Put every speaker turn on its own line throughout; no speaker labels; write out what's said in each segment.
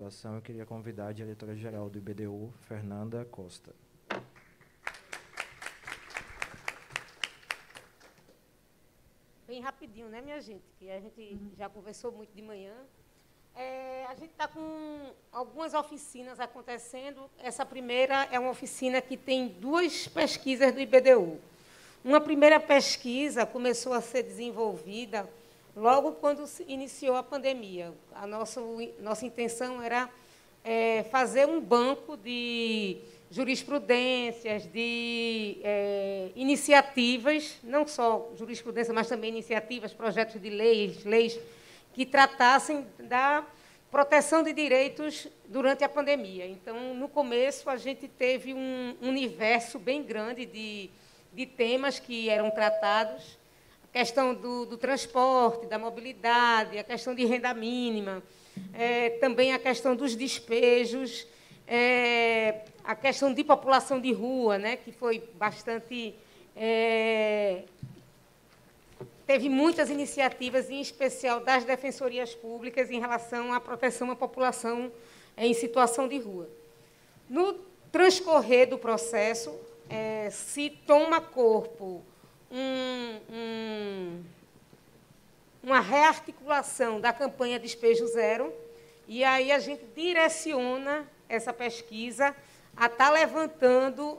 participação, eu queria convidar a diretora-geral do IBDU, Fernanda Costa.
Bem rapidinho, né, minha gente? Que a gente já conversou muito de manhã. A gente está com algumas oficinas acontecendo. Essa primeira é uma oficina que tem 2 pesquisas do IBDU. Uma primeira pesquisa começou a ser desenvolvida logo quando se iniciou a pandemia. A nossa intenção era fazer um banco de jurisprudências, de iniciativas, não só jurisprudência, mas também iniciativas, projetos de leis que tratassem da proteção de direitos durante a pandemia. Então, no começo, a gente teve um universo bem grande de temas que eram tratados, a questão do transporte, da mobilidade, a questão de renda mínima, também a questão dos despejos, a questão de população de rua, né, que foi bastante... teve muitas iniciativas, em especial das defensorias públicas, em relação à proteção à população em situação de rua. No transcorrer do processo, se toma corpo uma rearticulação da campanha Despejo Zero, e aí a gente direciona essa pesquisa a estar levantando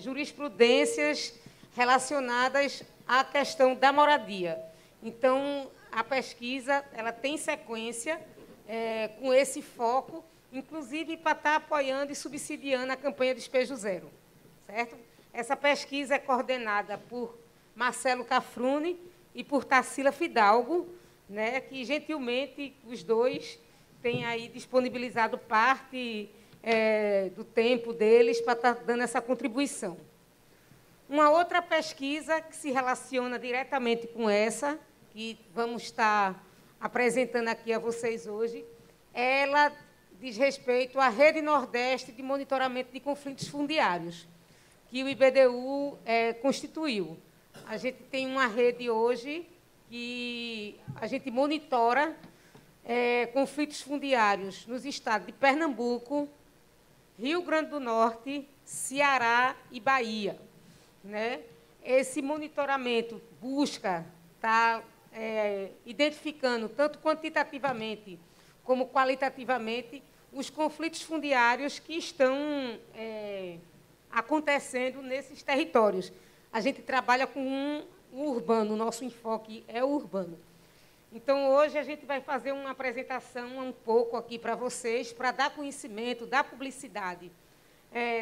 jurisprudências relacionadas à questão da moradia. Então, a pesquisa ela tem sequência com esse foco, inclusive para estar apoiando e subsidiando a campanha Despejo Zero. Certo? Essa pesquisa é coordenada por Marcelo Cafrune e por Tarsila Fidalgo, né, que, gentilmente, os dois têm aí disponibilizado parte do tempo deles para estar dando essa contribuição. Uma outra pesquisa que se relaciona diretamente com essa, que vamos estar apresentando aqui a vocês hoje, ela diz respeito à Rede Nordeste de Monitoramento de Conflitos Fundiários, que o IBDU constituiu. A gente tem uma rede hoje que a gente monitora conflitos fundiários nos estados de Pernambuco, Rio Grande do Norte, Ceará e Bahia. Né? Esse monitoramento busca estar identificando, tanto quantitativamente como qualitativamente, os conflitos fundiários que estão acontecendo nesses territórios. A gente trabalha com um urbano, o nosso enfoque é o urbano. Então, hoje, a gente vai fazer uma apresentação um pouco aqui para vocês, para dar conhecimento, dar publicidade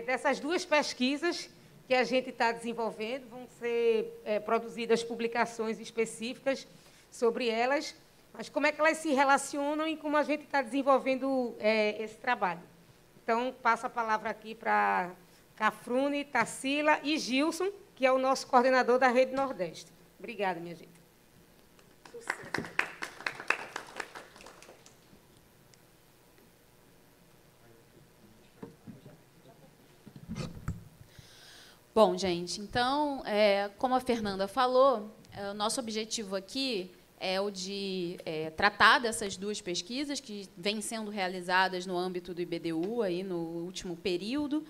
dessas 2 pesquisas que a gente está desenvolvendo. Vão ser produzidas publicações específicas sobre elas, mas como é que elas se relacionam e como a gente está desenvolvendo esse trabalho. Então, passo a palavra aqui para Cafrune, Tarsila e Gilson, que é o nosso coordenador da Rede Nordeste. Obrigada, minha gente.
Bom, gente, então, como a Fernanda falou, o nosso objetivo aqui é o de tratar dessas 2 pesquisas que vêm sendo realizadas no âmbito do IBDU, aí no último período,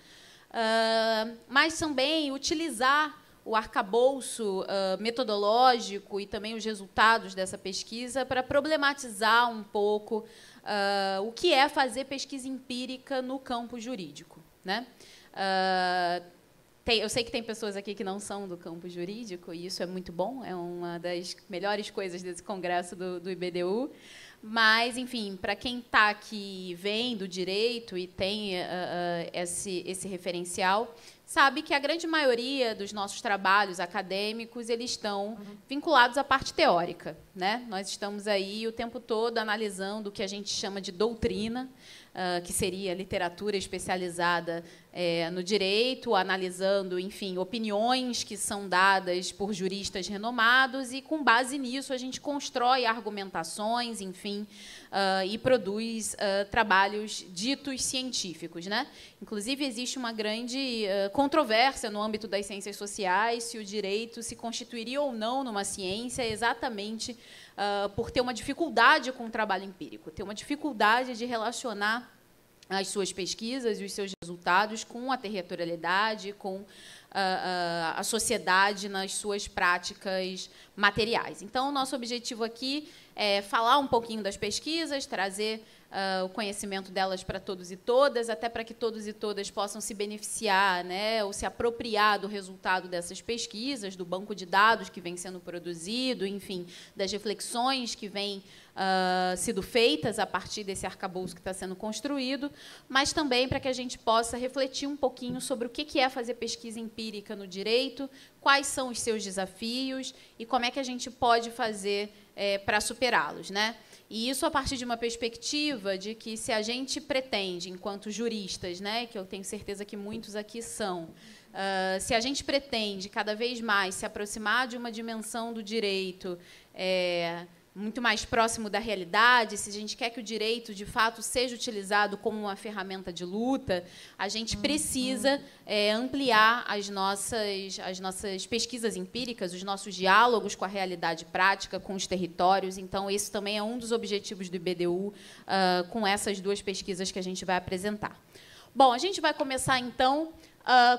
mas também utilizar o arcabouço metodológico e também os resultados dessa pesquisa para problematizar um pouco o que é fazer pesquisa empírica no campo jurídico, né? Eu sei que tem pessoas aqui que não são do campo jurídico, e isso é muito bom, é uma das melhores coisas desse congresso do IBDU. Mas, enfim, para quem está aqui vem do direito e tem esse referencial, sabe que a grande maioria dos nossos trabalhos acadêmicos eles estão vinculados à parte teórica, né? Nós estamos aí o tempo todo analisando o que a gente chama de doutrina, que seria literatura especializada no direito, analisando, enfim, opiniões que são dadas por juristas renomados, e, com base nisso, a gente constrói argumentações, enfim, e produz trabalhos ditos científicos, né? Inclusive, existe uma grande controvérsia no âmbito das ciências sociais se o direito se constituiria ou não numa ciência exatamente por ter uma dificuldade com o trabalho empírico, ter uma dificuldade de relacionar as suas pesquisas e os seus resultados com a territorialidade, com a sociedade nas suas práticas materiais. Então, o nosso objetivo aqui é falar um pouquinho das pesquisas, trazer o conhecimento delas para todos e todas, até para que todos e todas possam se beneficiar, né, ou se apropriar do resultado dessas pesquisas, do banco de dados que vem sendo produzido, enfim, das reflexões que vêm sido feitas a partir desse arcabouço que está sendo construído, mas também para que a gente possa refletir um pouquinho sobre o que é fazer pesquisa empírica no direito, quais são os seus desafios e como é que a gente pode fazer para superá-los, né? E isso a partir de uma perspectiva de que, se a gente pretende, enquanto juristas, né, que eu tenho certeza que muitos aqui são, se a gente pretende cada vez mais se aproximar de uma dimensão do direito muito mais próximo da realidade, se a gente quer que o direito, de fato, seja utilizado como uma ferramenta de luta, a gente precisa ampliar as nossas pesquisas empíricas, os nossos diálogos com a realidade prática, com os territórios. Então, esse também é um dos objetivos do IBDU com essas duas pesquisas que a gente vai apresentar. Bom, a gente vai começar, então,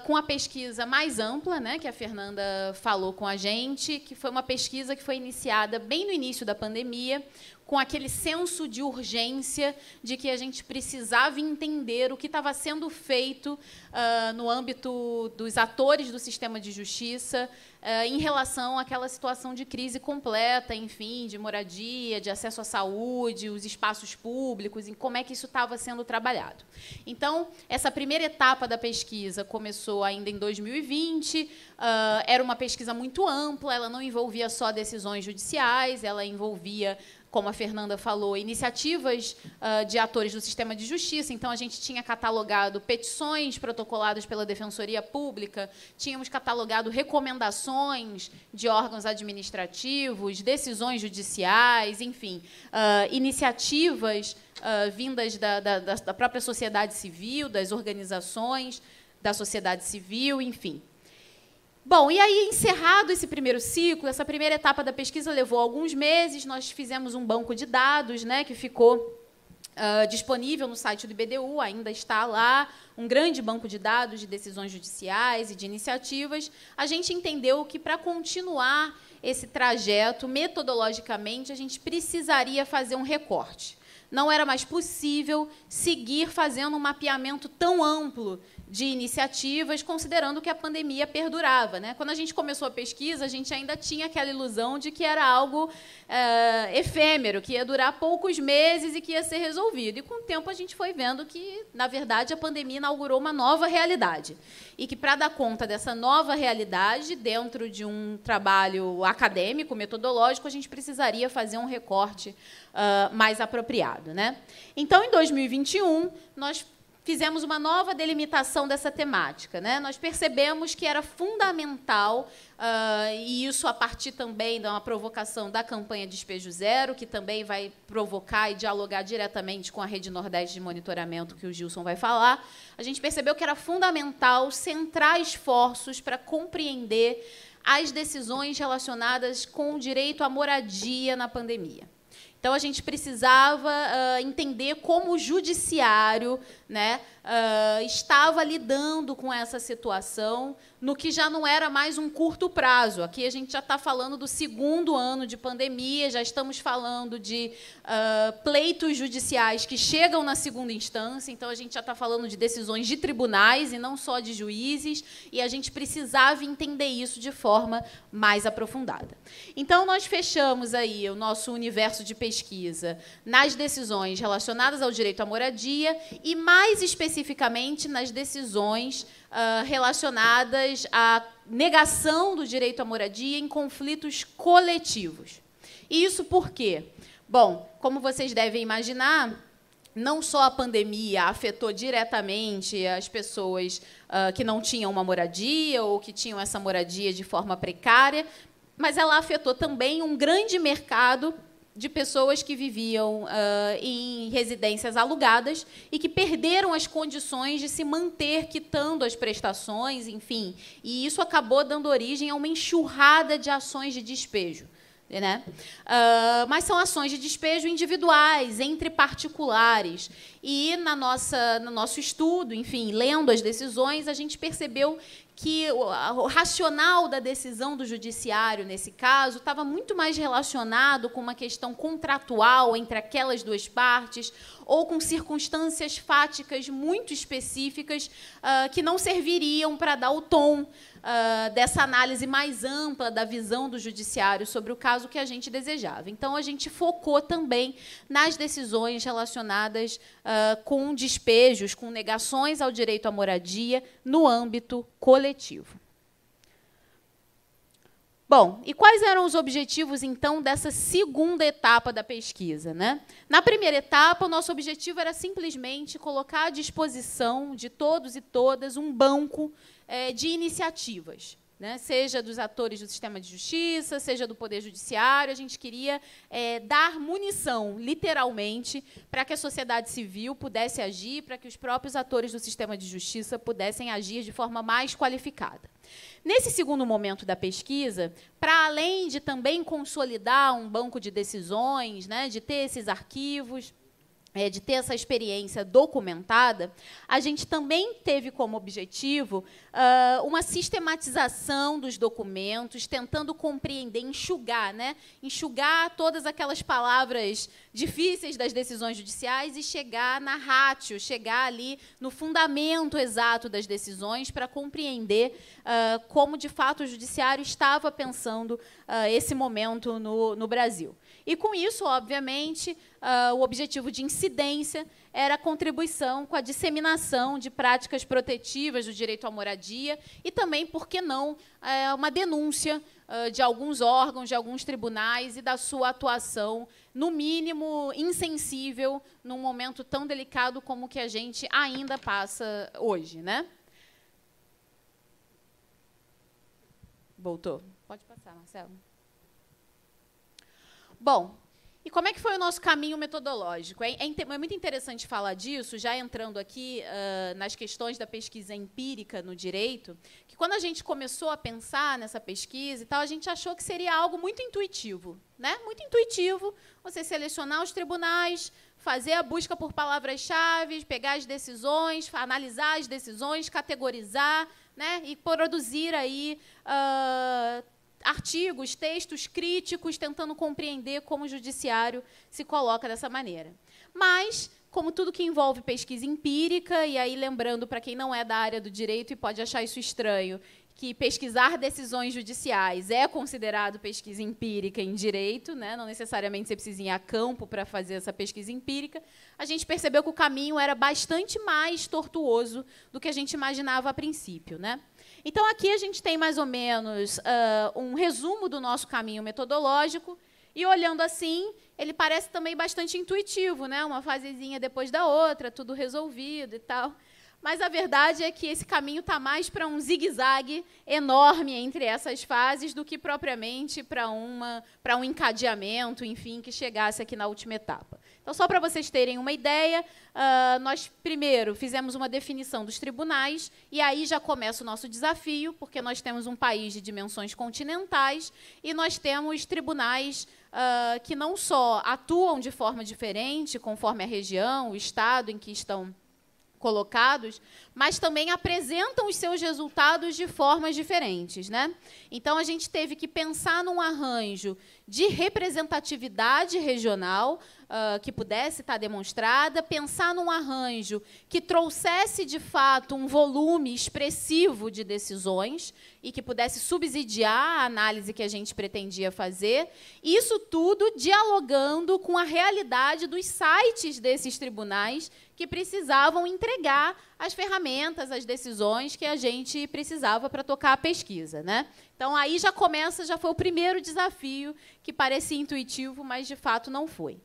com a pesquisa mais ampla, né, que a Fernanda falou com a gente, que foi uma pesquisa que foi iniciada bem no início da pandemia, com aquele senso de urgência de que a gente precisava entender o que estava sendo feito no âmbito dos atores do sistema de justiça em relação àquela situação de crise completa, enfim, de moradia, de acesso à saúde, os espaços públicos, e como é que isso estava sendo trabalhado. Então, essa primeira etapa da pesquisa começou ainda em 2020, era uma pesquisa muito ampla, ela não envolvia só decisões judiciais, ela envolvia, como a Fernanda falou, iniciativas de atores do sistema de justiça. Então, a gente tinha catalogado petições protocoladas pela Defensoria Pública, tínhamos catalogado recomendações de órgãos administrativos, decisões judiciais, enfim, iniciativas vindas da própria sociedade civil, das organizações da sociedade civil, enfim. Bom, e aí, encerrado esse primeiro ciclo, essa primeira etapa da pesquisa levou alguns meses, nós fizemos um banco de dados, né, que ficou disponível no site do IBDU, ainda está lá, um grande banco de dados de decisões judiciais e de iniciativas. A gente entendeu que, para continuar esse trajeto, metodologicamente, a gente precisaria fazer um recorte. Não era mais possível seguir fazendo um mapeamento tão amplo de iniciativas, considerando que a pandemia perdurava, né? Quando a gente começou a pesquisa, a gente ainda tinha aquela ilusão de que era algo efêmero, que ia durar poucos meses e que ia ser resolvido. E, com o tempo, a gente foi vendo que, na verdade, a pandemia inaugurou uma nova realidade. E que, para dar conta dessa nova realidade, dentro de um trabalho acadêmico, metodológico, a gente precisaria fazer um recorte mais apropriado, né? Então, em 2021, nós fizemos uma nova delimitação dessa temática, né? Nós percebemos que era fundamental, e isso a partir também de uma provocação da campanha Despejo Zero, que também vai provocar e dialogar diretamente com a Rede Nordeste de Monitoramento, que o Gilson vai falar, a gente percebeu que era fundamental centrar esforços para compreender as decisões relacionadas com o direito à moradia na pandemia. Então, a gente precisava entender como o judiciário, né, estava lidando com essa situação, no que já não era mais um curto prazo. Aqui a gente já está falando do segundo ano de pandemia, já estamos falando de pleitos judiciais que chegam na segunda instância, então a gente já está falando de decisões de tribunais e não só de juízes, e a gente precisava entender isso de forma mais aprofundada. Então, nós fechamos aí o nosso universo de pesquisa nas decisões relacionadas ao direito à moradia e, mais especificamente, nas decisões relacionadas à negação do direito à moradia em conflitos coletivos. E isso por quê? Bom, como vocês devem imaginar, não só a pandemia afetou diretamente as pessoas que não tinham uma moradia ou que tinham essa moradia de forma precária, mas ela afetou também um grande mercado de pessoas que viviam em residências alugadas e que perderam as condições de se manter quitando as prestações, enfim. E isso acabou dando origem a uma enxurrada de ações de despejo. Né? Mas são ações de despejo individuais, entre particulares. E no nosso estudo, enfim, lendo as decisões, a gente percebeu que o racional da decisão do judiciário, nesse caso, estava muito mais relacionado com uma questão contratual entre aquelas duas partes ou com circunstâncias fáticas muito específicas que não serviriam para dar o tom dessa análise mais ampla da visão do judiciário sobre o caso que a gente desejava. Então, a gente focou também nas decisões relacionadas com despejos, com negações ao direito à moradia no âmbito coletivo. Bom, e quais eram os objetivos, então, dessa segunda etapa da pesquisa, né? Na primeira etapa, o nosso objetivo era simplesmente colocar à disposição de todos e todas um banco de iniciativas, né? Seja dos atores do sistema de justiça, seja do Poder Judiciário. A gente queria dar munição, literalmente, para que a sociedade civil pudesse agir, para que os próprios atores do sistema de justiça pudessem agir de forma mais qualificada. Nesse segundo momento da pesquisa, para além de também consolidar um banco de decisões, né, de ter esses arquivos, de ter essa experiência documentada, a gente também teve como objetivo uma sistematização dos documentos, tentando compreender, enxugar, né? Enxugar todas aquelas palavras difíceis das decisões judiciais e chegar na ratio, chegar ali no fundamento exato das decisões para compreender como, de fato, o judiciário estava pensando esse momento no Brasil. E, com isso, obviamente, o objetivo de incidência era a contribuição com a disseminação de práticas protetivas do direito à moradia e também, por que não, uma denúncia de alguns órgãos, de alguns tribunais e da sua atuação, no mínimo, insensível, num momento tão delicado como o que a gente ainda passa hoje, né? Voltou. Pode passar, Marcelo. Bom, e como é que foi o nosso caminho metodológico? É muito interessante falar disso, já entrando aqui nas questões da pesquisa empírica no direito, que quando a gente começou a pensar nessa pesquisa e tal, a gente achou que seria algo muito intuitivo, né? Muito intuitivo, você selecionar os tribunais, fazer a busca por palavras-chave, pegar as decisões, analisar as decisões, categorizar, né? E produzir aí artigos, textos críticos, tentando compreender como o judiciário se coloca dessa maneira. Mas, como tudo que envolve pesquisa empírica, e aí lembrando para quem não é da área do direito e pode achar isso estranho, que pesquisar decisões judiciais é considerado pesquisa empírica em direito, né? Não necessariamente você precisa ir a campo para fazer essa pesquisa empírica, a gente percebeu que o caminho era bastante mais tortuoso do que a gente imaginava a princípio, né? Então, aqui a gente tem, mais ou menos, um resumo do nosso caminho metodológico, e, olhando assim, ele parece também bastante intuitivo, né? Uma fasezinha depois da outra, tudo resolvido e tal. Mas a verdade é que esse caminho está mais para um zigue-zague enorme entre essas fases do que propriamente para um encadeamento, enfim, que chegasse aqui na última etapa. Então, só para vocês terem uma ideia, nós primeiro fizemos uma definição dos tribunais, e aí já começa o nosso desafio, porque nós temos um país de dimensões continentais e nós temos tribunais que não só atuam de forma diferente, conforme a região, o estado em que estão colocados, mas também apresentam os seus resultados de formas diferentes, né? Então, a gente teve que pensar num arranjo de representatividade regional que pudesse estar demonstrada, pensar num arranjo que trouxesse, de fato, um volume expressivo de decisões e que pudesse subsidiar a análise que a gente pretendia fazer. Isso tudo dialogando com a realidade dos sites desses tribunais que precisavam entregar as ferramentas, as decisões que a gente precisava para tocar a pesquisa, né? Então, aí já foi o primeiro desafio, que parecia intuitivo, mas, de fato, não foi.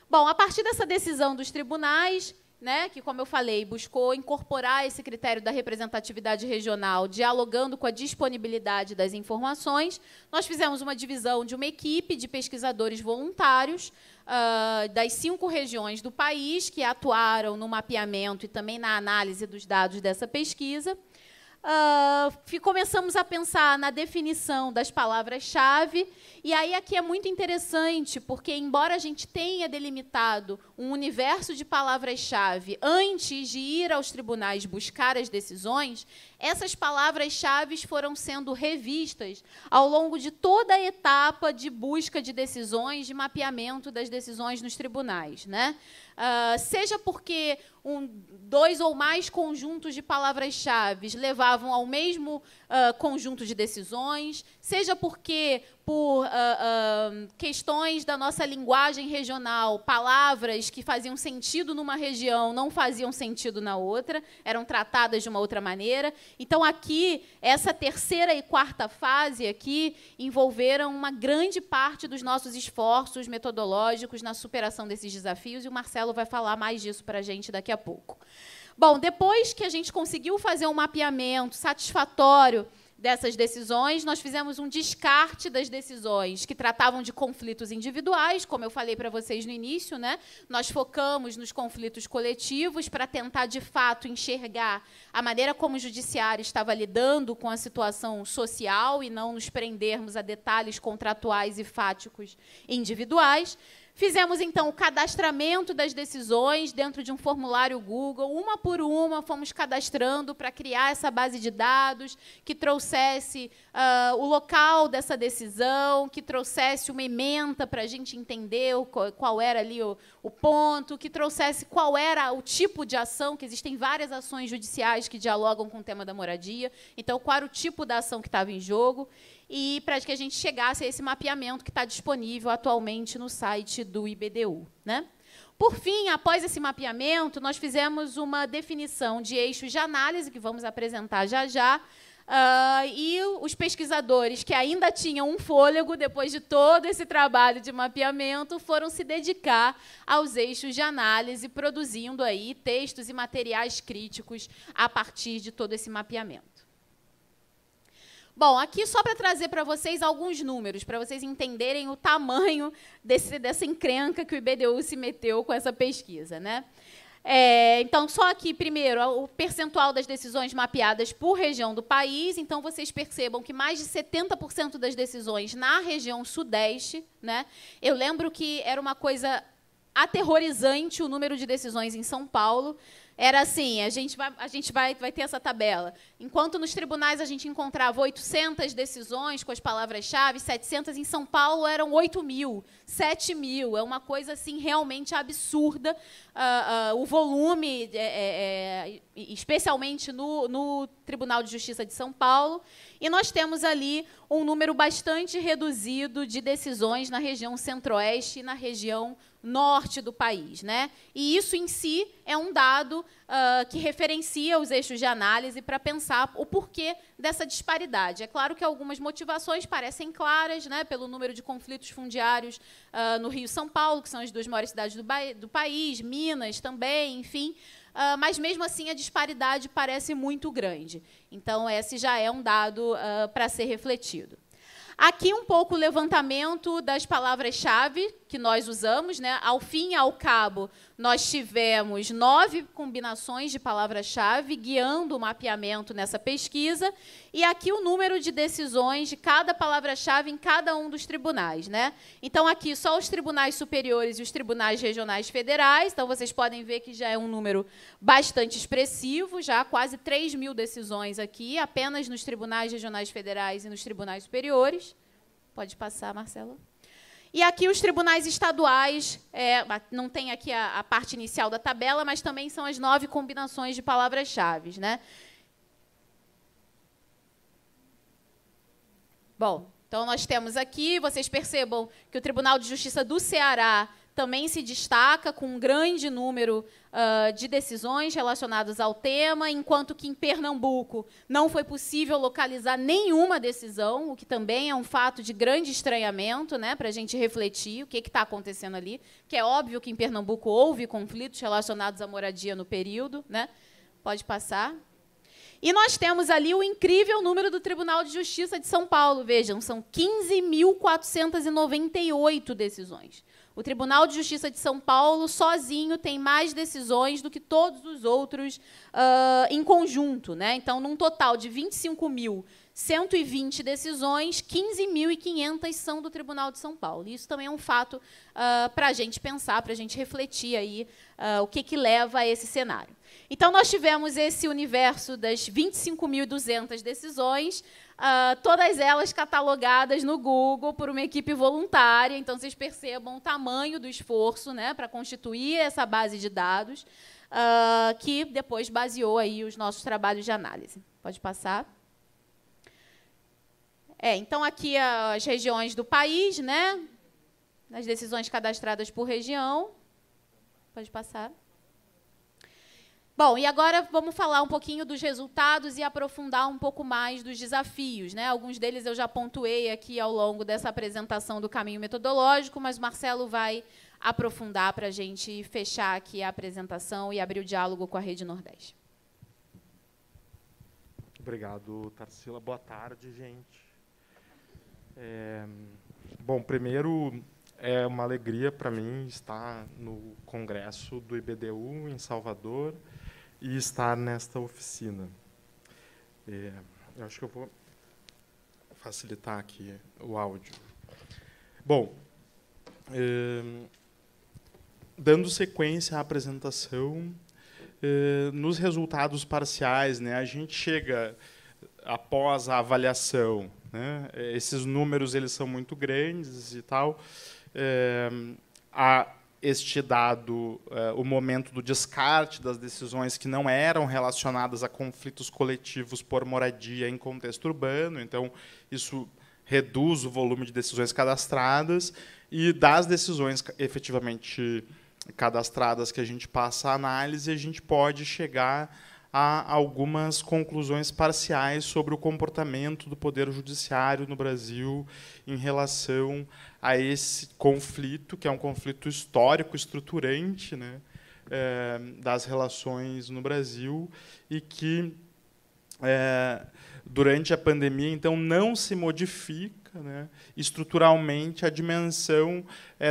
Bom, a partir dessa decisão dos tribunais, né, que, como eu falei, buscou incorporar esse critério da representatividade regional, dialogando com a disponibilidade das informações, nós fizemos uma divisão de uma equipe de pesquisadores voluntários das 5 regiões do país que atuaram no mapeamento e também na análise dos dados dessa pesquisa. Começamos a pensar na definição das palavras-chave, e aí aqui é muito interessante, porque, embora a gente tenha delimitado um universo de palavras-chave antes de ir aos tribunais buscar as decisões, essas palavras-chave foram sendo revistas ao longo de toda a etapa de busca de decisões, de mapeamento das decisões nos tribunais, né? Seja porque 2 ou mais conjuntos de palavras-chave levavam ao mesmo conjunto de decisões, seja porque, por questões da nossa linguagem regional, palavras que faziam sentido numa região não faziam sentido na outra, eram tratadas de uma outra maneira. Então, aqui, essa terceira e quarta fase aqui envolveram uma grande parte dos nossos esforços metodológicos na superação desses desafios, e o Marcelo vai falar mais disso para a gente daqui a pouco. Bom, depois que a gente conseguiu fazer um mapeamento satisfatório dessas decisões, nós fizemos um descarte das decisões que tratavam de conflitos individuais, como eu falei para vocês no início, né? Nós focamos nos conflitos coletivos para tentar, de fato, enxergar a maneira como o judiciário estava lidando com a situação social e não nos prendermos a detalhes contratuais e fáticos individuais. Fizemos, então, o cadastramento das decisões dentro de um formulário Google, uma por uma, fomos cadastrando para criar essa base de dados que trouxesse o local dessa decisão, que trouxesse uma ementa para a gente entender qual era ali o ponto, que trouxesse qual era o tipo de ação, que existem várias ações judiciais que dialogam com o tema da moradia, então, qual era o tipo da ação que estava em jogo, e para que a gente chegasse a esse mapeamento que está disponível atualmente no site do IBDU, né? Por fim, após esse mapeamento, nós fizemos uma definição de eixos de análise, que vamos apresentar já já, e os pesquisadores que ainda tinham um fôlego, depois de todo esse trabalho de mapeamento, foram se dedicar aos eixos de análise, produzindo aí textos e materiais críticos a partir de todo esse mapeamento. Bom, aqui só para trazer para vocês alguns números, para vocês entenderem o tamanho dessa encrenca que o IBDU se meteu com essa pesquisa, né? Então, só aqui, primeiro, o percentual das decisões mapeadas por região do país. Então, vocês percebam que mais de 70% das decisões na região sudeste, né? Eu lembro que era uma coisa aterrorizante o número de decisões em São Paulo. Era assim, a gente vai ter essa tabela. Enquanto nos tribunais a gente encontrava 800 decisões com as palavras-chave, 700, em São Paulo eram 8.000, 7.000. É uma coisa assim realmente absurda. O volume, especialmente no Tribunal de Justiça de São Paulo. E nós temos ali um número bastante reduzido de decisões na região centro-oeste e na região norte do país, né? E isso, em si, é um dado que referencia os eixos de análise para pensar o porquê dessa disparidade. É claro que algumas motivações parecem claras, né, pelo número de conflitos fundiários no Rio e São Paulo, que são as 2 maiores cidades do país, Minas também, enfim, mas, mesmo assim, a disparidade parece muito grande. Então, esse já é um dado para ser refletido. Aqui um pouco o levantamento das palavras-chave que nós usamos, né? Ao fim e ao cabo, nós tivemos 9 combinações de palavra-chave guiando o mapeamento nessa pesquisa, e aqui o número de decisões de cada palavra-chave em cada um dos tribunais, né? Então, aqui só os tribunais superiores e os tribunais regionais federais, então vocês podem ver que já é um número bastante expressivo, já quase 3.000 decisões aqui, apenas nos tribunais regionais federais e nos tribunais superiores. Pode passar, Marcelo. E aqui os tribunais estaduais, não tem aqui a parte inicial da tabela, mas também são as 9 combinações de palavras-chave, né? Bom, então nós temos aqui, vocês percebam que o Tribunal de Justiça do Ceará também se destaca com um grande número de decisões relacionadas ao tema, enquanto que em Pernambuco não foi possível localizar nenhuma decisão, o que também é um fato de grande estranhamento, né, para a gente refletir o que está acontecendo ali, que é óbvio que em Pernambuco houve conflitos relacionados à moradia no período. Né? Pode passar. E nós temos ali o incrível número do Tribunal de Justiça de São Paulo. Vejam, são 15.498 decisões. O Tribunal de Justiça de São Paulo, sozinho, tem mais decisões do que todos os outros em conjunto. Né? Então, num total de 25.120 decisões, 15.500 são do Tribunal de São Paulo. Isso também é um fato para a gente pensar, para a gente refletir aí, o que leva a esse cenário. Então, nós tivemos esse universo das 25.200 decisões, todas elas catalogadas no Google por uma equipe voluntária. Então, vocês percebam o tamanho do esforço, né, para constituir essa base de dados, que depois baseou aí os nossos trabalhos de análise. Pode passar. Então, aqui as regiões do país, né, as decisões cadastradas por região. Pode passar. Bom, e agora vamos falar um pouquinho dos resultados e aprofundar um pouco mais dos desafios. Né? Alguns deles eu já pontuei aqui ao longo dessa apresentação do caminho metodológico, mas o Marcelo vai aprofundar para a gente fechar aqui a apresentação e abrir o diálogo com a Rede Nordeste.
Obrigado, Tarsila. Boa tarde, gente. Bom, primeiro, é uma alegria para mim estar no congresso do IBDU em Salvador e estar nesta oficina. Eu acho que eu vou facilitar aqui o áudio. Bom, dando sequência à apresentação, nos resultados parciais, né, a gente chega, após a avaliação, né, esses números eles são muito grandes e tal, este dado, o momento do descarte das decisões que não eram relacionadas a conflitos coletivos por moradia em contexto urbano, então isso reduz o volume de decisões cadastradas, e das decisões efetivamente cadastradas que a gente passa a análise, a gente pode chegar a algumas conclusões parciais sobre o comportamento do Poder Judiciário no Brasil em relação a esse conflito, que é um conflito histórico, estruturante, né, das relações no Brasil, e que, durante a pandemia, então, não se modifica, né, estruturalmente a dimensão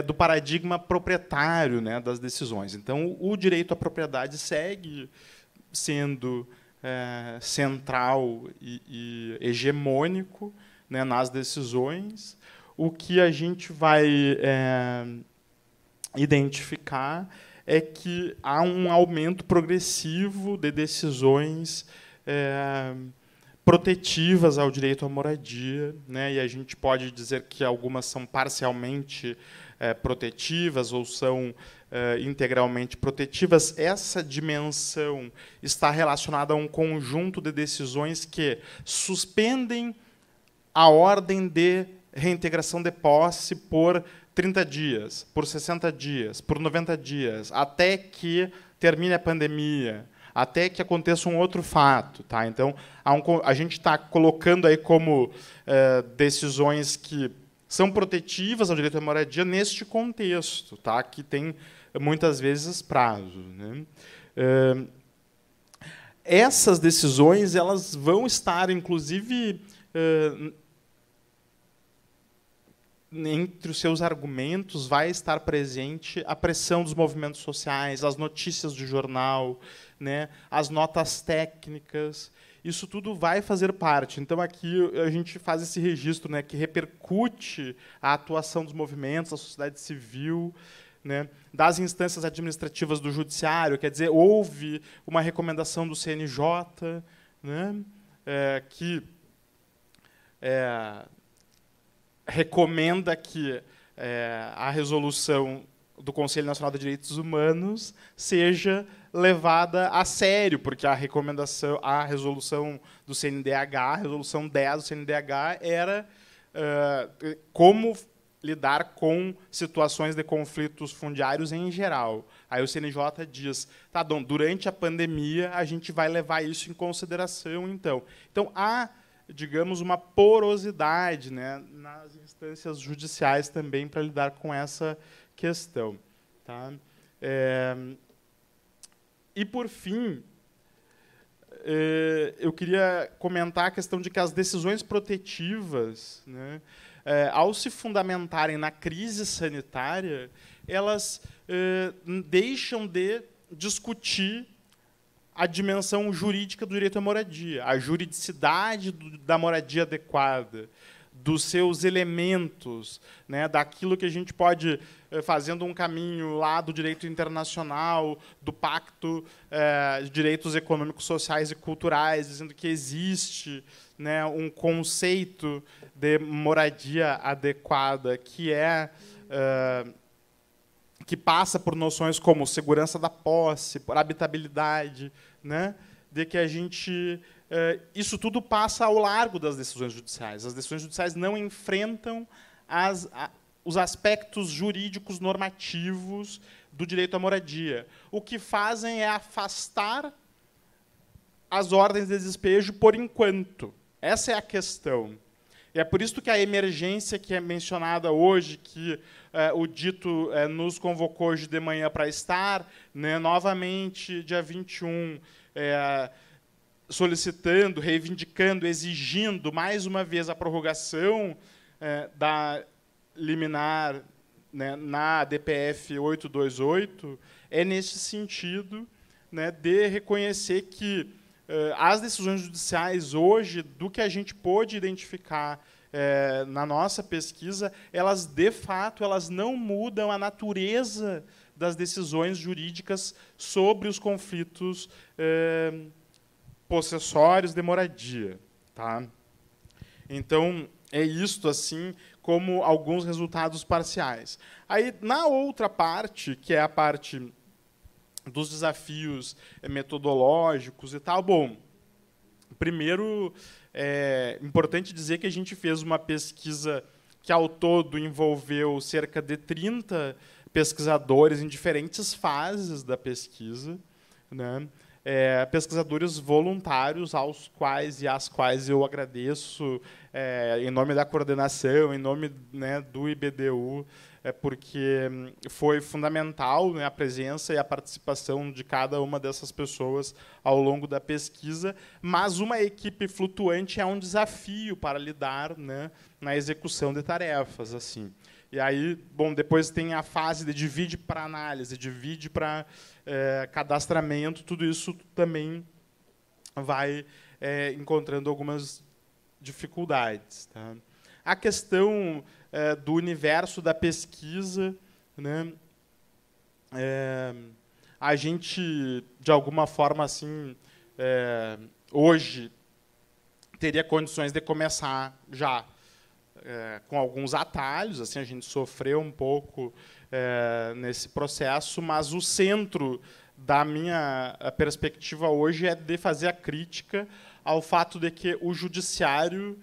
do paradigma proprietário, né, das decisões. Então, o direito à propriedade segue sendo central e hegemônico, né, nas decisões. O que a gente vai identificar é que há um aumento progressivo de decisões protetivas ao direito à moradia, né, e a gente pode dizer que algumas são parcialmente protetivas ou são integralmente protetivas. Essa dimensão está relacionada a um conjunto de decisões que suspendem a ordem de reintegração de posse por 30 dias, por 60 dias, por 90 dias, até que termine a pandemia, até que aconteça um outro fato. Tá? Então, a gente está colocando aí como decisões que são protetivas ao direito à moradia neste contexto, tá? Que tem, muitas vezes, prazo. Né? Essas decisões elas vão estar, inclusive, entre os seus argumentos, vai estar presente a pressão dos movimentos sociais, as notícias do jornal, né, as notas técnicas. Isso tudo vai fazer parte. Então, aqui a gente faz esse registro, né, que repercute a atuação dos movimentos, da sociedade civil, né, das instâncias administrativas do judiciário. Quer dizer, houve uma recomendação do CNJ, né, que recomenda que a resolução do Conselho Nacional de Direitos Humanos seja levada a sério, porque a resolução do CNDH, a resolução 10 do CNDH, era como lidar com situações de conflitos fundiários em geral. Aí o CNJ diz, tá, durante a pandemia a gente vai levar isso em consideração, então. Então há, digamos, uma porosidade, né, nas instâncias judiciais também para lidar com essa questão. Tá? E, por fim, eu queria comentar a questão de que as decisões protetivas, né, ao se fundamentarem na crise sanitária, elas deixam de discutir a dimensão jurídica do direito à moradia, a juridicidade da moradia adequada, dos seus elementos, né, daquilo que a gente pode, fazendo um caminho lá do direito internacional, do Pacto de Direitos Econômicos, Sociais e Culturais, dizendo que existe, né, um conceito de moradia adequada que passa por noções como segurança da posse, por habitabilidade, né, de que a gente isso tudo passa ao largo das decisões judiciais. As decisões judiciais não enfrentam os aspectos jurídicos normativos do direito à moradia. O que fazem é afastar as ordens de despejo por enquanto. Essa é a questão. E é por isso que a emergência que é mencionada hoje, que o dito nos convocou hoje de manhã para estar, né, novamente, dia 21, solicitando, reivindicando, exigindo, mais uma vez, a prorrogação da liminar, né, na DPF 828, é nesse sentido, né, de reconhecer que as decisões judiciais hoje, do que a gente pôde identificar na nossa pesquisa, elas, de fato, elas não mudam a natureza das decisões jurídicas sobre os conflitos possessórios de moradia. Tá? Então, é isto, assim, como alguns resultados parciais. Aí, na outra parte, que é a parte dos desafios metodológicos e tal, bom, primeiro, é importante dizer que a gente fez uma pesquisa que, ao todo, envolveu cerca de 30 pesquisadores em diferentes fases da pesquisa, né? Pesquisadores voluntários aos quais e às quais eu agradeço, em nome da coordenação, em nome, né, do IBDU, porque foi fundamental, né, a presença e a participação de cada uma dessas pessoas ao longo da pesquisa, mas uma equipe flutuante é um desafio para lidar, né, na execução de tarefas, assim. E aí, bom, depois tem a fase de divide para análise, divide para cadastramento, tudo isso também vai encontrando algumas dificuldades. Tá? A questão do universo da pesquisa, né, a gente, de alguma forma, assim, hoje, teria condições de começar já com alguns atalhos, assim, a gente sofreu um pouco nesse processo, mas o centro da minha perspectiva hoje é de fazer a crítica ao fato de que o judiciário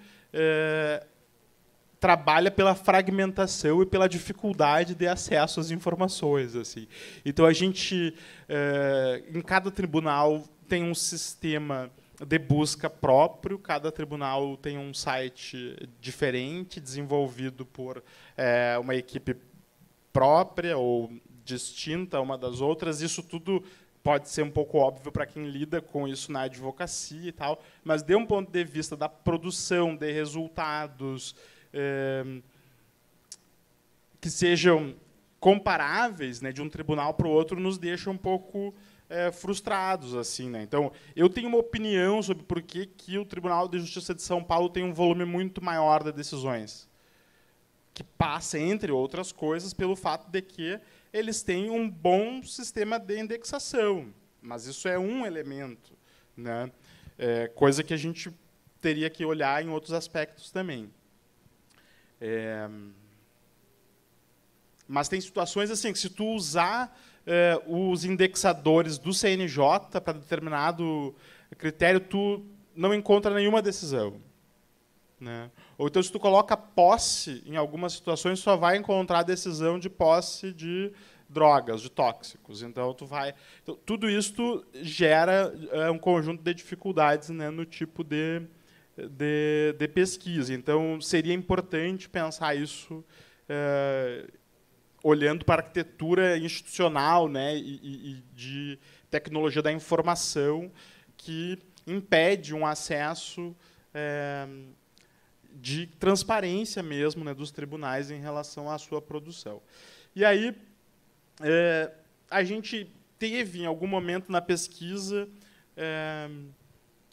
trabalha pela fragmentação e pela dificuldade de acesso às informações, assim. Então a gente, em cada tribunal, tem um sistema de busca próprio, cada tribunal tem um site diferente, desenvolvido por uma equipe própria ou distinta uma das outras. Isso tudo pode ser um pouco óbvio para quem lida com isso na advocacia e tal, mas, de um ponto de vista da produção de resultados que sejam comparáveis, né, de um tribunal para o outro, nos deixa um pouco frustrados, assim, né? Então, eu tenho uma opinião sobre por que o Tribunal de Justiça de São Paulo tem um volume muito maior de decisões, que passa, entre outras coisas, pelo fato de que eles têm um bom sistema de indexação, mas isso é um elemento, né? Coisa que a gente teria que olhar em outros aspectos também. Mas tem situações assim que, se tu usar os indexadores do CNJ para determinado critério, tu não encontra nenhuma decisão. né? Ou então, se tu coloca posse, em algumas situações, só vai encontrar a decisão de posse de drogas, de tóxicos. Então, tudo isso gera um conjunto de dificuldades, né, no tipo de pesquisa. Então, seria importante pensar isso olhando para a arquitetura institucional, né, e de tecnologia da informação que impede um acesso de transparência mesmo, né, dos tribunais em relação à sua produção. E aí a gente teve, em algum momento na pesquisa,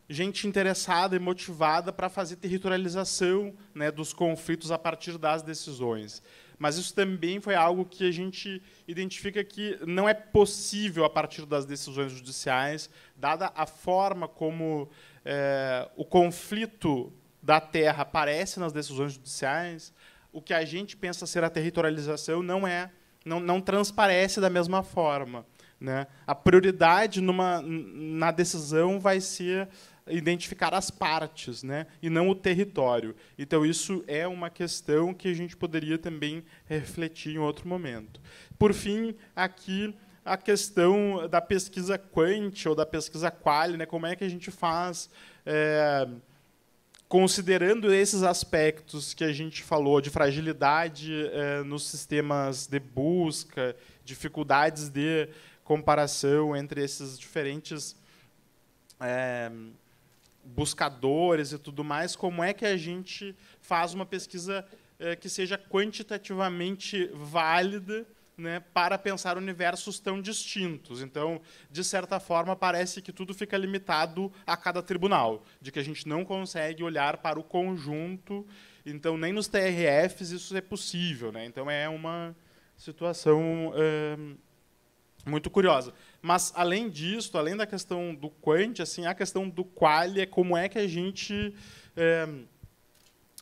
gente interessada e motivada para fazer territorialização, né, dos conflitos a partir das decisões. Mas isso também foi algo que a gente identifica que não é possível a partir das decisões judiciais, dada a forma como o conflito da terra aparece nas decisões judiciais. O que a gente pensa ser a territorialização não transparece da mesma forma, né? A prioridade na decisão vai ser identificar as partes, né, e não o território. Então, isso é uma questão que a gente poderia também refletir em outro momento. Por fim, aqui, a questão da pesquisa quant ou da pesquisa quali, né, como é que a gente faz, considerando esses aspectos que a gente falou, de fragilidade nos sistemas de busca, dificuldades de comparação entre esses diferentes buscadores e tudo mais, como é que a gente faz uma pesquisa que seja quantitativamente válida, né, para pensar universos tão distintos. Então, de certa forma, parece que tudo fica limitado a cada tribunal, de que a gente não consegue olhar para o conjunto. Então, nem nos TRFs isso é possível, né? Então, é uma situação muito curiosa. Mas, além disso, além da questão do quant, assim, a questão do quali é como é que a gente,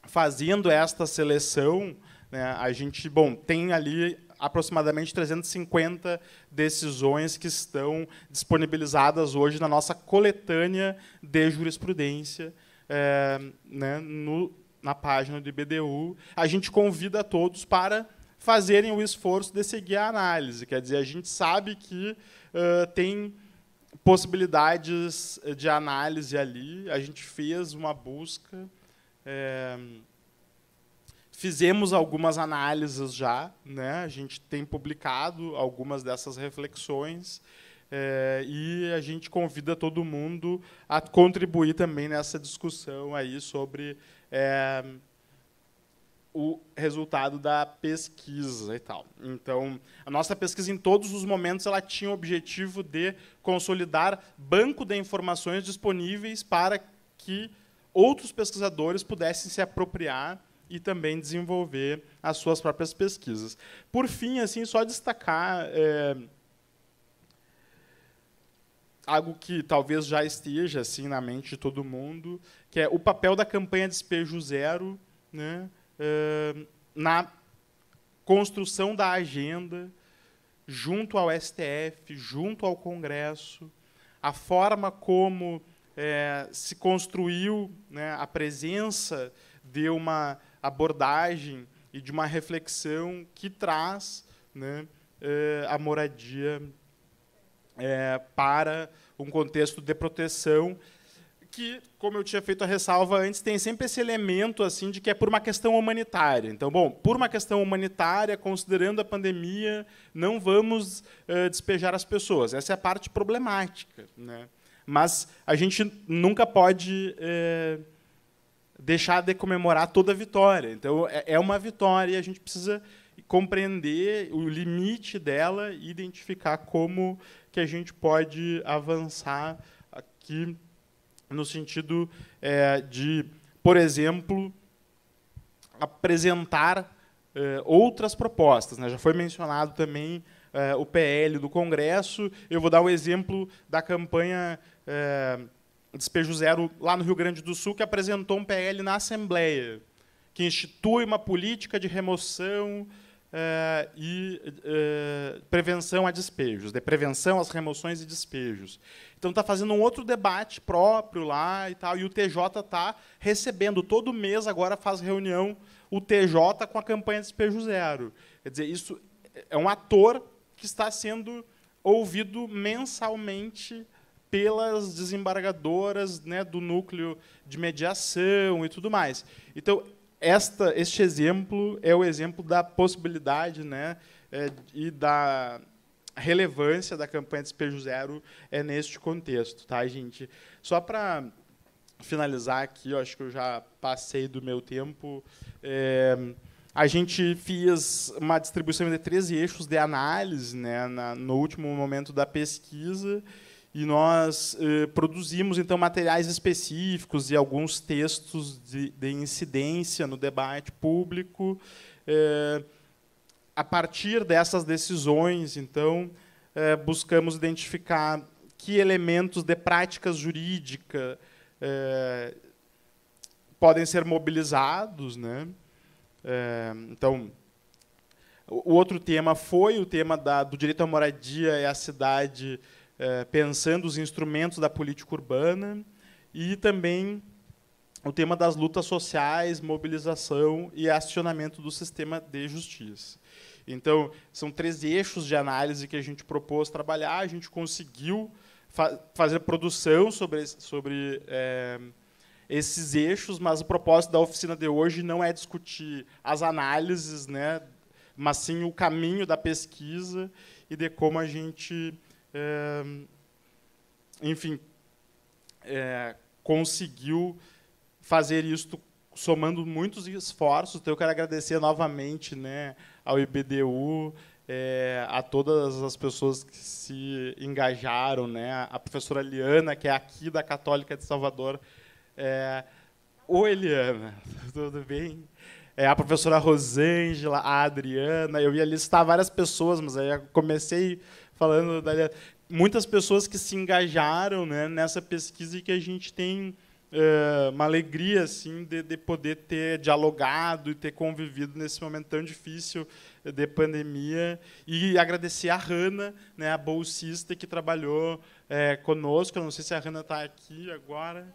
fazendo esta seleção, né, a gente tem ali aproximadamente 350 decisões que estão disponibilizadas hoje na nossa coletânea de jurisprudência, né, na página do IBDU. A gente convida a todos para fazerem o esforço de seguir a análise. Quer dizer, a gente sabe que tem possibilidades de análise ali. A gente fez uma busca, fizemos algumas análises já, né? A gente tem publicado algumas dessas reflexões, e a gente convida todo mundo a contribuir também nessa discussão aí sobre o resultado da pesquisa e tal. Então, a nossa pesquisa, em todos os momentos, ela tinha o objetivo de consolidar banco de informações disponíveis para que outros pesquisadores pudessem se apropriar e também desenvolver as suas próprias pesquisas. Por fim, assim, só destacar algo que talvez já esteja assim na mente de todo mundo, que é o papel da campanha Despejo Zero, né, na construção da agenda junto ao STF, junto ao Congresso, a forma como se construiu, né, a presença de uma abordagem e de uma reflexão que traz, né, a moradia para um contexto de proteção que, como eu tinha feito a ressalva antes, tem sempre esse elemento assim de que é por uma questão humanitária. Então, bom, por uma questão humanitária, considerando a pandemia, não vamos despejar as pessoas. Essa é a parte problemática, né? Mas a gente nunca pode deixar de comemorar toda a vitória. Então, é uma vitória e a gente precisa compreender o limite dela e identificar como que a gente pode avançar aqui no sentido de, por exemplo, apresentar outras propostas, né? Já foi mencionado também o PL do Congresso. Eu vou dar o exemplo da campanha Despejo Zero lá no Rio Grande do Sul, que apresentou um PL na Assembleia, que institui uma política de remoção prevenção a despejos, de prevenção às remoções e despejos. Então está fazendo um outro debate próprio lá e tal, e o TJ está recebendo todo mês, agora faz reunião o TJ com a campanha Despejo Zero. Quer dizer, isso é um ator que está sendo ouvido mensalmente pelas desembargadoras, né, do núcleo de mediação e tudo mais. Então, este exemplo é o exemplo da possibilidade, né, e da relevância da campanha Despejo Zero neste contexto, tá, gente? Só para finalizar aqui, eu acho que eu já passei do meu tempo. A gente fez uma distribuição de 13 eixos de análise, né, no último momento da pesquisa, e nós produzimos então materiais específicos e alguns textos de incidência no debate público. A partir dessas decisões, então, buscamos identificar que elementos de prática jurídica podem ser mobilizados, né? Então, o outro tema foi o tema do direito à moradia e à cidade, pensando os instrumentos da política urbana, e também o tema das lutas sociais, mobilização e acionamento do sistema de justiça. Então, são 13 eixos de análise que a gente propôs trabalhar, a gente conseguiu fazer produção sobre esses eixos, mas o propósito da oficina de hoje não é discutir as análises, né, mas sim o caminho da pesquisa e de como a gente, enfim, conseguiu fazer isto somando muitos esforços. Então, eu quero agradecer novamente, né, ao IBDU, a todas as pessoas que se engajaram, né, a professora Eliana, que é aqui da Católica de Salvador. Oi, Eliana, tudo bem? A professora Rosângela, a Adriana, eu ia listar várias pessoas, mas aí eu comecei falando da Eliana. Muitas pessoas que se engajaram, né, nessa pesquisa, e que a gente tem uma alegria assim, de poder ter dialogado e ter convivido nesse momento tão difícil de pandemia. E agradecer a Hanna, né, a bolsista que trabalhou conosco. Eu não sei se a Hanna está aqui agora,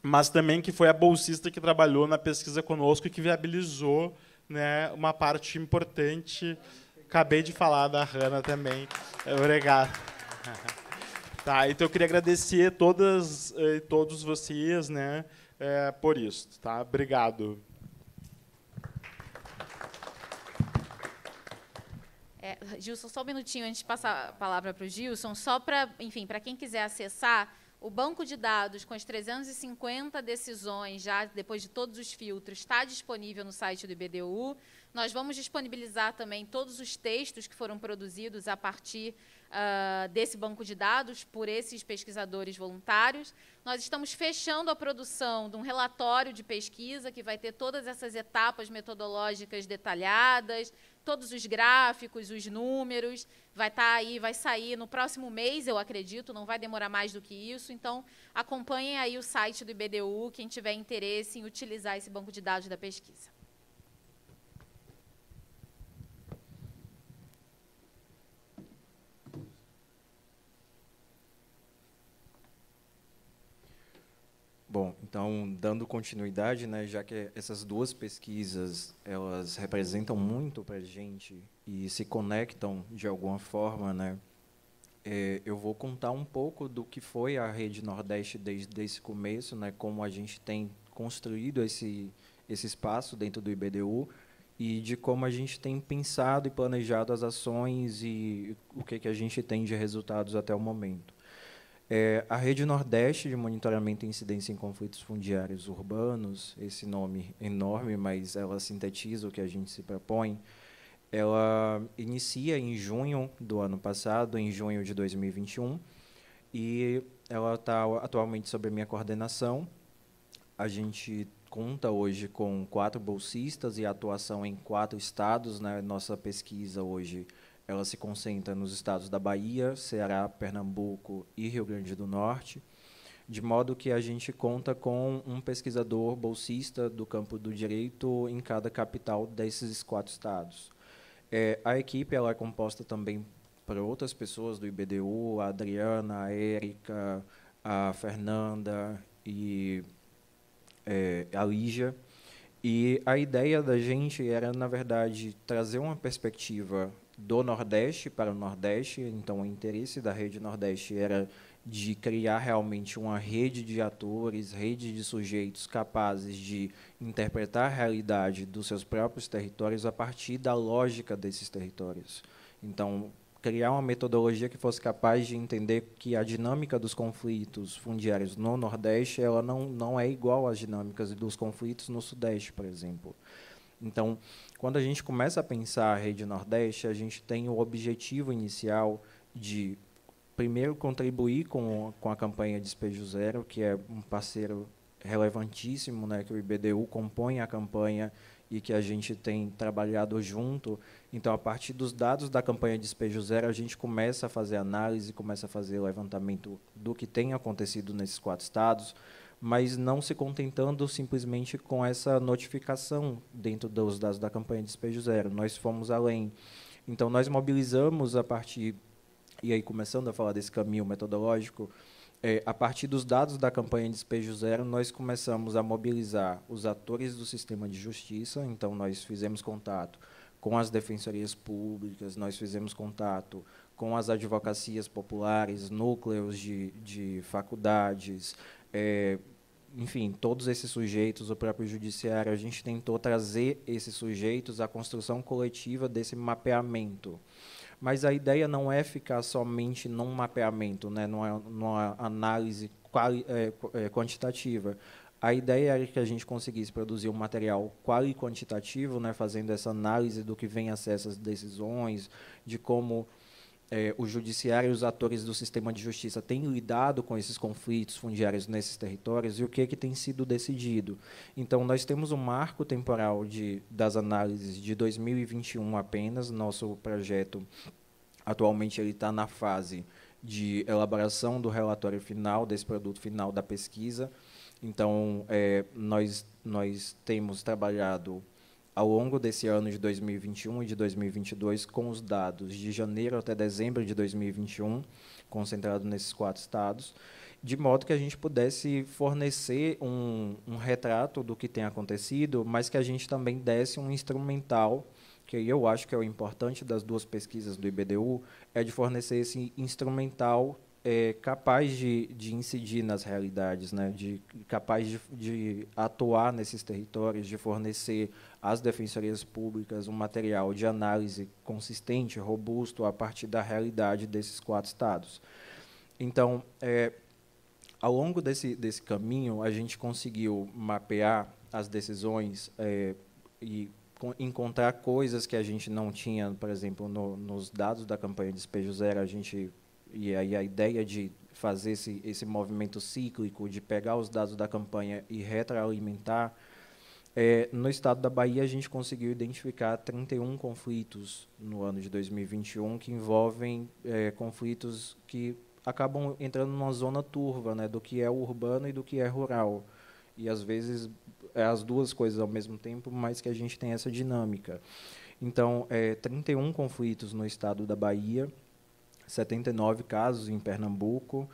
mas também que foi a bolsista que trabalhou na pesquisa conosco e que viabilizou, né, uma parte importante. Acabei de falar da Hanna também. Obrigado. Tá, então eu queria agradecer todas e todos vocês, né, por isso. Tá? Obrigado.
Gilson, só um minutinho antes de passar a palavra para o Gilson, só para, enfim, para quem quiser acessar o banco de dados com as 350 decisões, já depois de todos os filtros, está disponível no site do IBDU. Nós vamos disponibilizar também todos os textos que foram produzidos a partir desse banco de dados por esses pesquisadores voluntários. Nós estamos fechando a produção de um relatório de pesquisa que vai ter todas essas etapas metodológicas detalhadas, todos os gráficos, os números. Vai estar aí, vai sair no próximo mês, eu acredito, não vai demorar mais do que isso. Então, acompanhem aí o site do IBDU, quem tiver interesse em utilizar esse banco de dados da pesquisa.
Bom, então, dando continuidade, né, já que essas duas pesquisas elas representam muito para a gente e se conectam de alguma forma, né, eu vou contar um pouco do que foi a Rede Nordeste desde esse começo, né, como a gente tem construído esse espaço dentro do IBDU e de como a gente tem pensado e planejado as ações e o que a gente tem de resultados até o momento. A Rede Nordeste de Monitoramento e Incidência em Conflitos Fundiários Urbanos, esse nome enorme, mas ela sintetiza o que a gente se propõe, ela inicia em junho do ano passado, em junho de 2021, e ela está atualmente sob a minha coordenação. A gente conta hoje com 4 bolsistas e atuação em 4 estados, né? Nossa pesquisa hoje ela se concentra nos estados da Bahia, Ceará, Pernambuco e Rio Grande do Norte. de modo que a gente conta com um pesquisador bolsista do campo do direito em cada capital desses 4 estados. A equipe ela é composta também por outras pessoas do IBDU, a Adriana, a Érica, a Fernanda e a Lígia. E a ideia da gente era, na verdade, trazer uma perspectiva do Nordeste para o Nordeste. Então, o interesse da Rede Nordeste era de criar realmente uma rede de atores, rede de sujeitos capazes de interpretar a realidade dos seus próprios territórios a partir da lógica desses territórios. Então, criar uma metodologia que fosse capaz de entender que a dinâmica dos conflitos fundiários no Nordeste ela não é igual às dinâmicas dos conflitos no Sudeste, por exemplo. Então, quando a gente começa a pensar a Rede Nordeste, a gente tem o objetivo inicial de, primeiro, contribuir com a campanha Despejo Zero, que é um parceiro relevantíssimo, né, que o IBDU compõe a campanha e que a gente tem trabalhado junto. Então, a partir dos dados da campanha Despejo Zero, a gente começa a fazer análise, começa a fazer levantamento do que tem acontecido nesses 4 estados, mas não se contentando simplesmente com essa notificação dentro dos dados da campanha Despejo Zero. Nós fomos além. Então, nós mobilizamos a partir, e aí começando a falar desse caminho metodológico, a partir dos dados da campanha Despejo Zero, nós começamos a mobilizar os atores do sistema de justiça. Então, nós fizemos contato com as defensorias públicas, nós fizemos contato com as advocacias populares, núcleos de faculdades, enfim, todos esses sujeitos, o próprio judiciário. A gente tentou trazer esses sujeitos à construção coletiva desse mapeamento. Mas a ideia não é ficar somente num mapeamento, né, numa análise quantitativa. A ideia era que a gente conseguisse produzir um material quali quantitativo, né, fazendo essa análise do que vem a ser essas decisões, de como o judiciário e os atores do sistema de justiça têm lidado com esses conflitos fundiários nesses territórios e o que tem sido decidido. Então, nós temos um marco temporal das análises de 2021 apenas. Nosso projeto, atualmente, ele está na fase de elaboração do relatório final, desse produto final da pesquisa. Então, nós temos trabalhado ao longo desse ano de 2021 e de 2022 com os dados de janeiro até dezembro de 2021, concentrado nesses 4 estados, de modo que a gente pudesse fornecer um retrato do que tem acontecido, mas que a gente também desse um instrumental, que eu acho que é o importante das 2 pesquisas do IBDU, é de fornecer esse instrumental capaz de incidir nas realidades, né, capaz de atuar nesses territórios, de fornecer às defensorias públicas um material de análise consistente, robusto, a partir da realidade desses 4 estados. Então, ao longo desse caminho, a gente conseguiu mapear as decisões e encontrar coisas que a gente não tinha, por exemplo, nos dados da campanha Despejo Zero. E aí a ideia de fazer esse movimento cíclico, de pegar os dados da campanha e retroalimentar, no estado da Bahia a gente conseguiu identificar 31 conflitos no ano de 2021, que envolvem conflitos que acabam entrando numa zona turva, né, do que é urbano e do que é rural. E, às vezes, as 2 coisas ao mesmo tempo, mas que a gente tem essa dinâmica. Então, 31 conflitos no estado da Bahia, 79 casos em Pernambuco,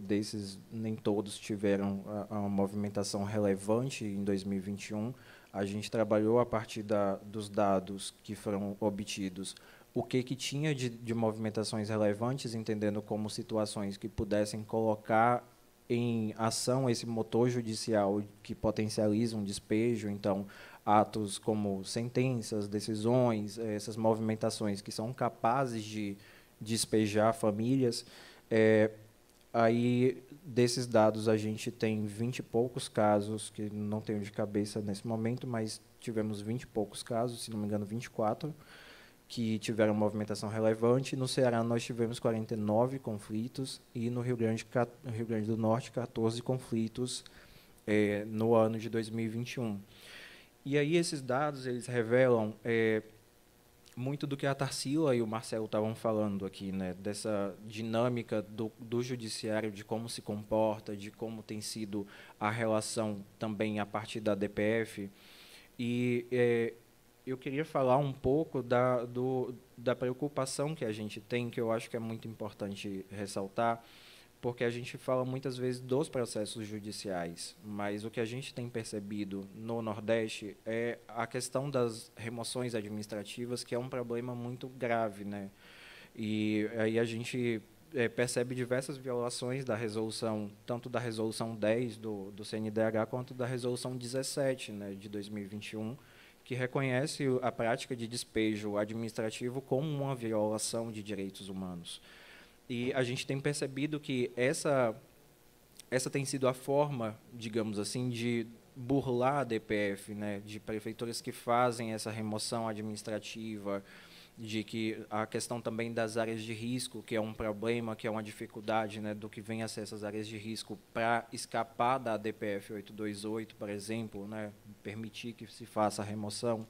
desses nem todos tiveram uma movimentação relevante em 2021. A gente trabalhou a partir dos dados que foram obtidos, o que tinha de movimentações relevantes, entendendo como situações que pudessem colocar em ação esse motor judicial que potencializa um despejo. Então, atos como sentenças, decisões, essas movimentações que são capazes de despejar famílias. Aí, desses dados, a gente tem 20 e poucos casos, que não tenho de cabeça nesse momento, mas tivemos 20 e poucos casos, se não me engano, 24, que tiveram movimentação relevante. No Ceará, nós tivemos 49 conflitos, e no Rio Grande do Norte, 14 conflitos no ano de 2021. E aí, esses dados eles revelam muito do que a Tarsila e o Marcelo estavam falando aqui, né, dessa dinâmica do judiciário, de como se comporta, de como tem sido a relação também a partir da DPF. E eu queria falar um pouco da preocupação que a gente tem, que eu acho que é muito importante ressaltar, porque a gente fala muitas vezes dos processos judiciais, mas o que a gente tem percebido no Nordeste é a questão das remoções administrativas, que é um problema muito grave, né? E aí a gente percebe diversas violações da resolução, tanto da resolução 10 do CNDH, quanto da resolução 17, né, de 2021, que reconhece a prática de despejo administrativo como uma violação de direitos humanos. E a gente tem percebido que essa tem sido a forma, digamos assim, de burlar a DPF, né, de prefeituras que fazem essa remoção administrativa, de que a questão também das áreas de risco, que é um problema, que é uma dificuldade, né, do que vem a ser essas áreas de risco para escapar da DPF 828, por exemplo, né, permitir que se faça a remoção.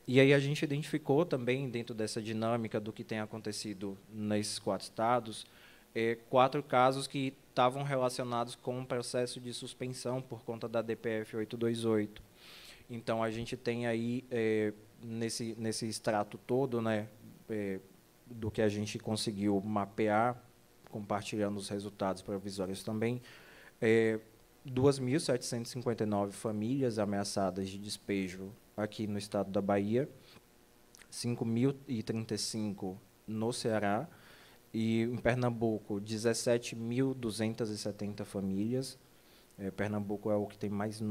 E aí a gente identificou também, dentro dessa dinâmica do que tem acontecido nesses 4 estados, 4 casos que estavam relacionados com um processo de suspensão por conta da DPF 828. Então, a gente tem aí, nesse extrato todo, né, do que a gente conseguiu mapear, compartilhando os resultados provisórios também, 2.759 famílias ameaçadas de despejo aqui no estado da Bahia, 5.035 no Ceará, e em Pernambuco, 17.270 famílias. Pernambuco é o que tem mais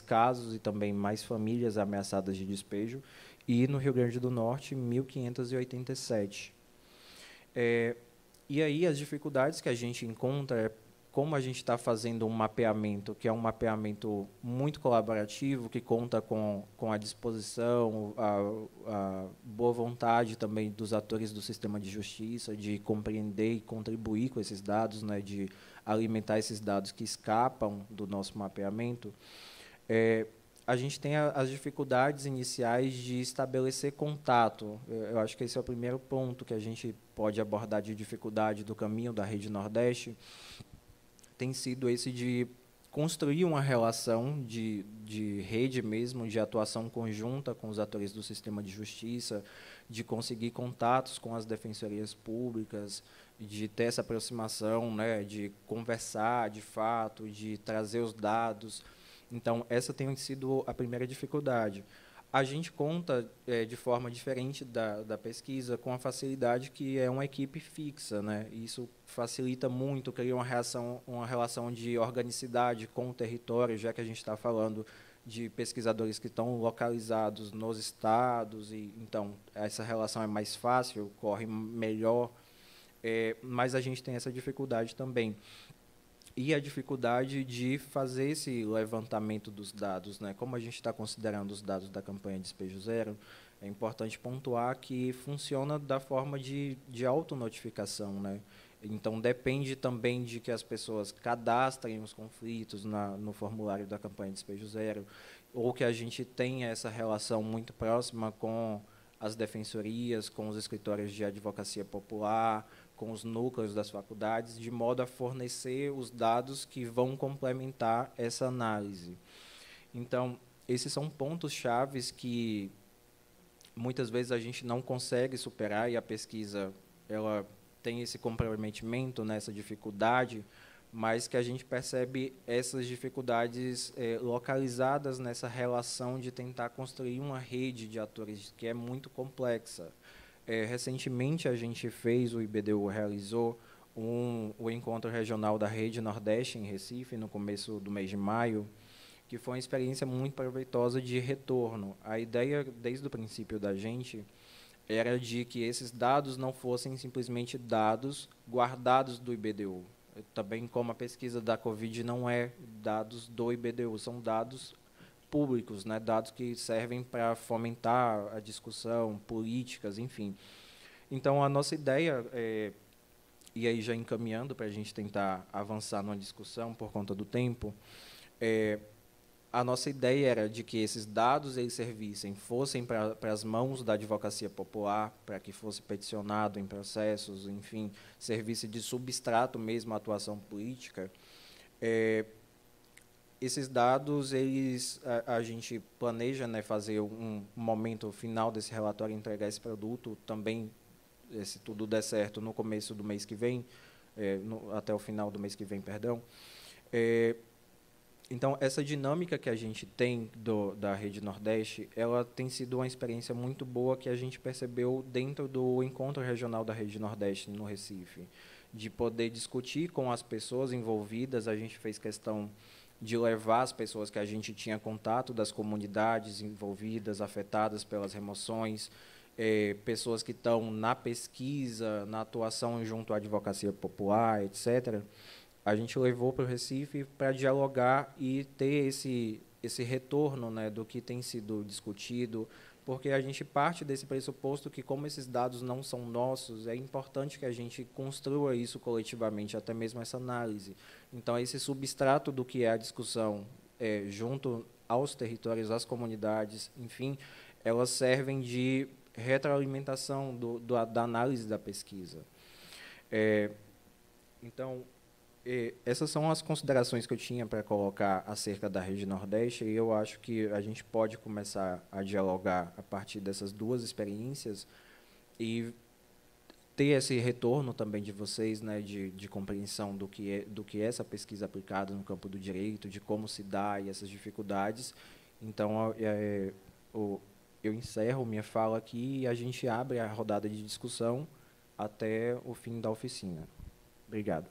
casos e também mais famílias ameaçadas de despejo, e no Rio Grande do Norte, 1.587. E aí as dificuldades que a gente encontra é como a gente está fazendo um mapeamento, que é um mapeamento muito colaborativo, que conta com a disposição, a boa vontade também dos atores do sistema de justiça, de compreender e contribuir com esses dados, né, de alimentar esses dados que escapam do nosso mapeamento. A gente tem as dificuldades iniciais de estabelecer contato. Eu acho que esse é o primeiro ponto que a gente pode abordar de dificuldade do caminho da Rede Nordeste, tem sido esse de construir uma relação de rede mesmo, de atuação conjunta com os atores do sistema de justiça, de conseguir contatos com as defensorias públicas, de ter essa aproximação, né, de conversar de fato, de trazer os dados. Então, essa tem sido a primeira dificuldade. A gente conta de forma diferente da pesquisa com a facilidade que é uma equipe fixa, né? Isso facilita muito, cria uma relação de organicidade com o território, já que a gente está falando de pesquisadores que estão localizados nos estados, e então essa relação é mais fácil, corre melhor, mas a gente tem essa dificuldade também. E a dificuldade de fazer esse levantamento dos dados, né? Como a gente está considerando os dados da campanha Despejo Zero, é importante pontuar que funciona da forma de autonotificação, né? Então, depende também de que as pessoas cadastrem os conflitos no formulário da campanha Despejo Zero, ou que a gente tenha essa relação muito próxima com as defensorias, com os escritórios de advocacia popular, com os núcleos das faculdades, de modo a fornecer os dados que vão complementar essa análise. Então, esses são pontos chaves que muitas vezes a gente não consegue superar, e a pesquisa ela tem esse comprometimento nessa dificuldade, mas que a gente percebe essas dificuldades localizadas nessa relação de tentar construir uma rede de atores que é muito complexa. Recentemente, a gente fez, o IBDU realizou o encontro regional da Rede Nordeste em Recife, no começo do mês de maio, que foi uma experiência muito proveitosa de retorno. A ideia, desde o princípio da gente, era de que esses dados não fossem simplesmente dados guardados do IBDU. Também, como a pesquisa da Covid não é dados do IBDU, são dados públicos, né, dados que servem para fomentar a discussão, políticas, enfim. Então, a nossa ideia, e aí já encaminhando para a gente tentar avançar numa discussão por conta do tempo, a nossa ideia era de que esses dados eles fossem para as mãos da advocacia popular, para que fosse peticionado em processos, enfim, servisse de substrato mesmo à atuação política. Esses dados, a gente planeja, né, fazer um momento final desse relatório, entregar esse produto também, se tudo der certo, no começo do mês que vem, até o final do mês que vem, perdão. Então, essa dinâmica que a gente tem da Rede Nordeste, ela tem sido uma experiência muito boa que a gente percebeu dentro do encontro regional da Rede Nordeste, no Recife, de poder discutir com as pessoas envolvidas. A gente fez questão de levar as pessoas que a gente tinha contato das comunidades envolvidas, afetadas pelas remoções, pessoas que estão na pesquisa, na atuação junto à advocacia popular, etc., a gente levou para o Recife para dialogar e ter esse retorno, né, do que tem sido discutido, porque a gente parte desse pressuposto que, como esses dados não são nossos, é importante que a gente construa isso coletivamente, até mesmo essa análise. Então, esse substrato do que é a discussão junto aos territórios, às comunidades, enfim, elas servem de retroalimentação da análise da pesquisa. Então, essas são as considerações que eu tinha para colocar acerca da Rede Nordeste, e eu acho que a gente pode começar a dialogar a partir dessas duas experiências e ter esse retorno também de vocês, né, de compreensão do que é essa pesquisa aplicada no campo do direito, de como se dá e essas dificuldades. Então, eu encerro minha fala aqui e a gente abre a rodada de discussão até o fim da oficina. Obrigado.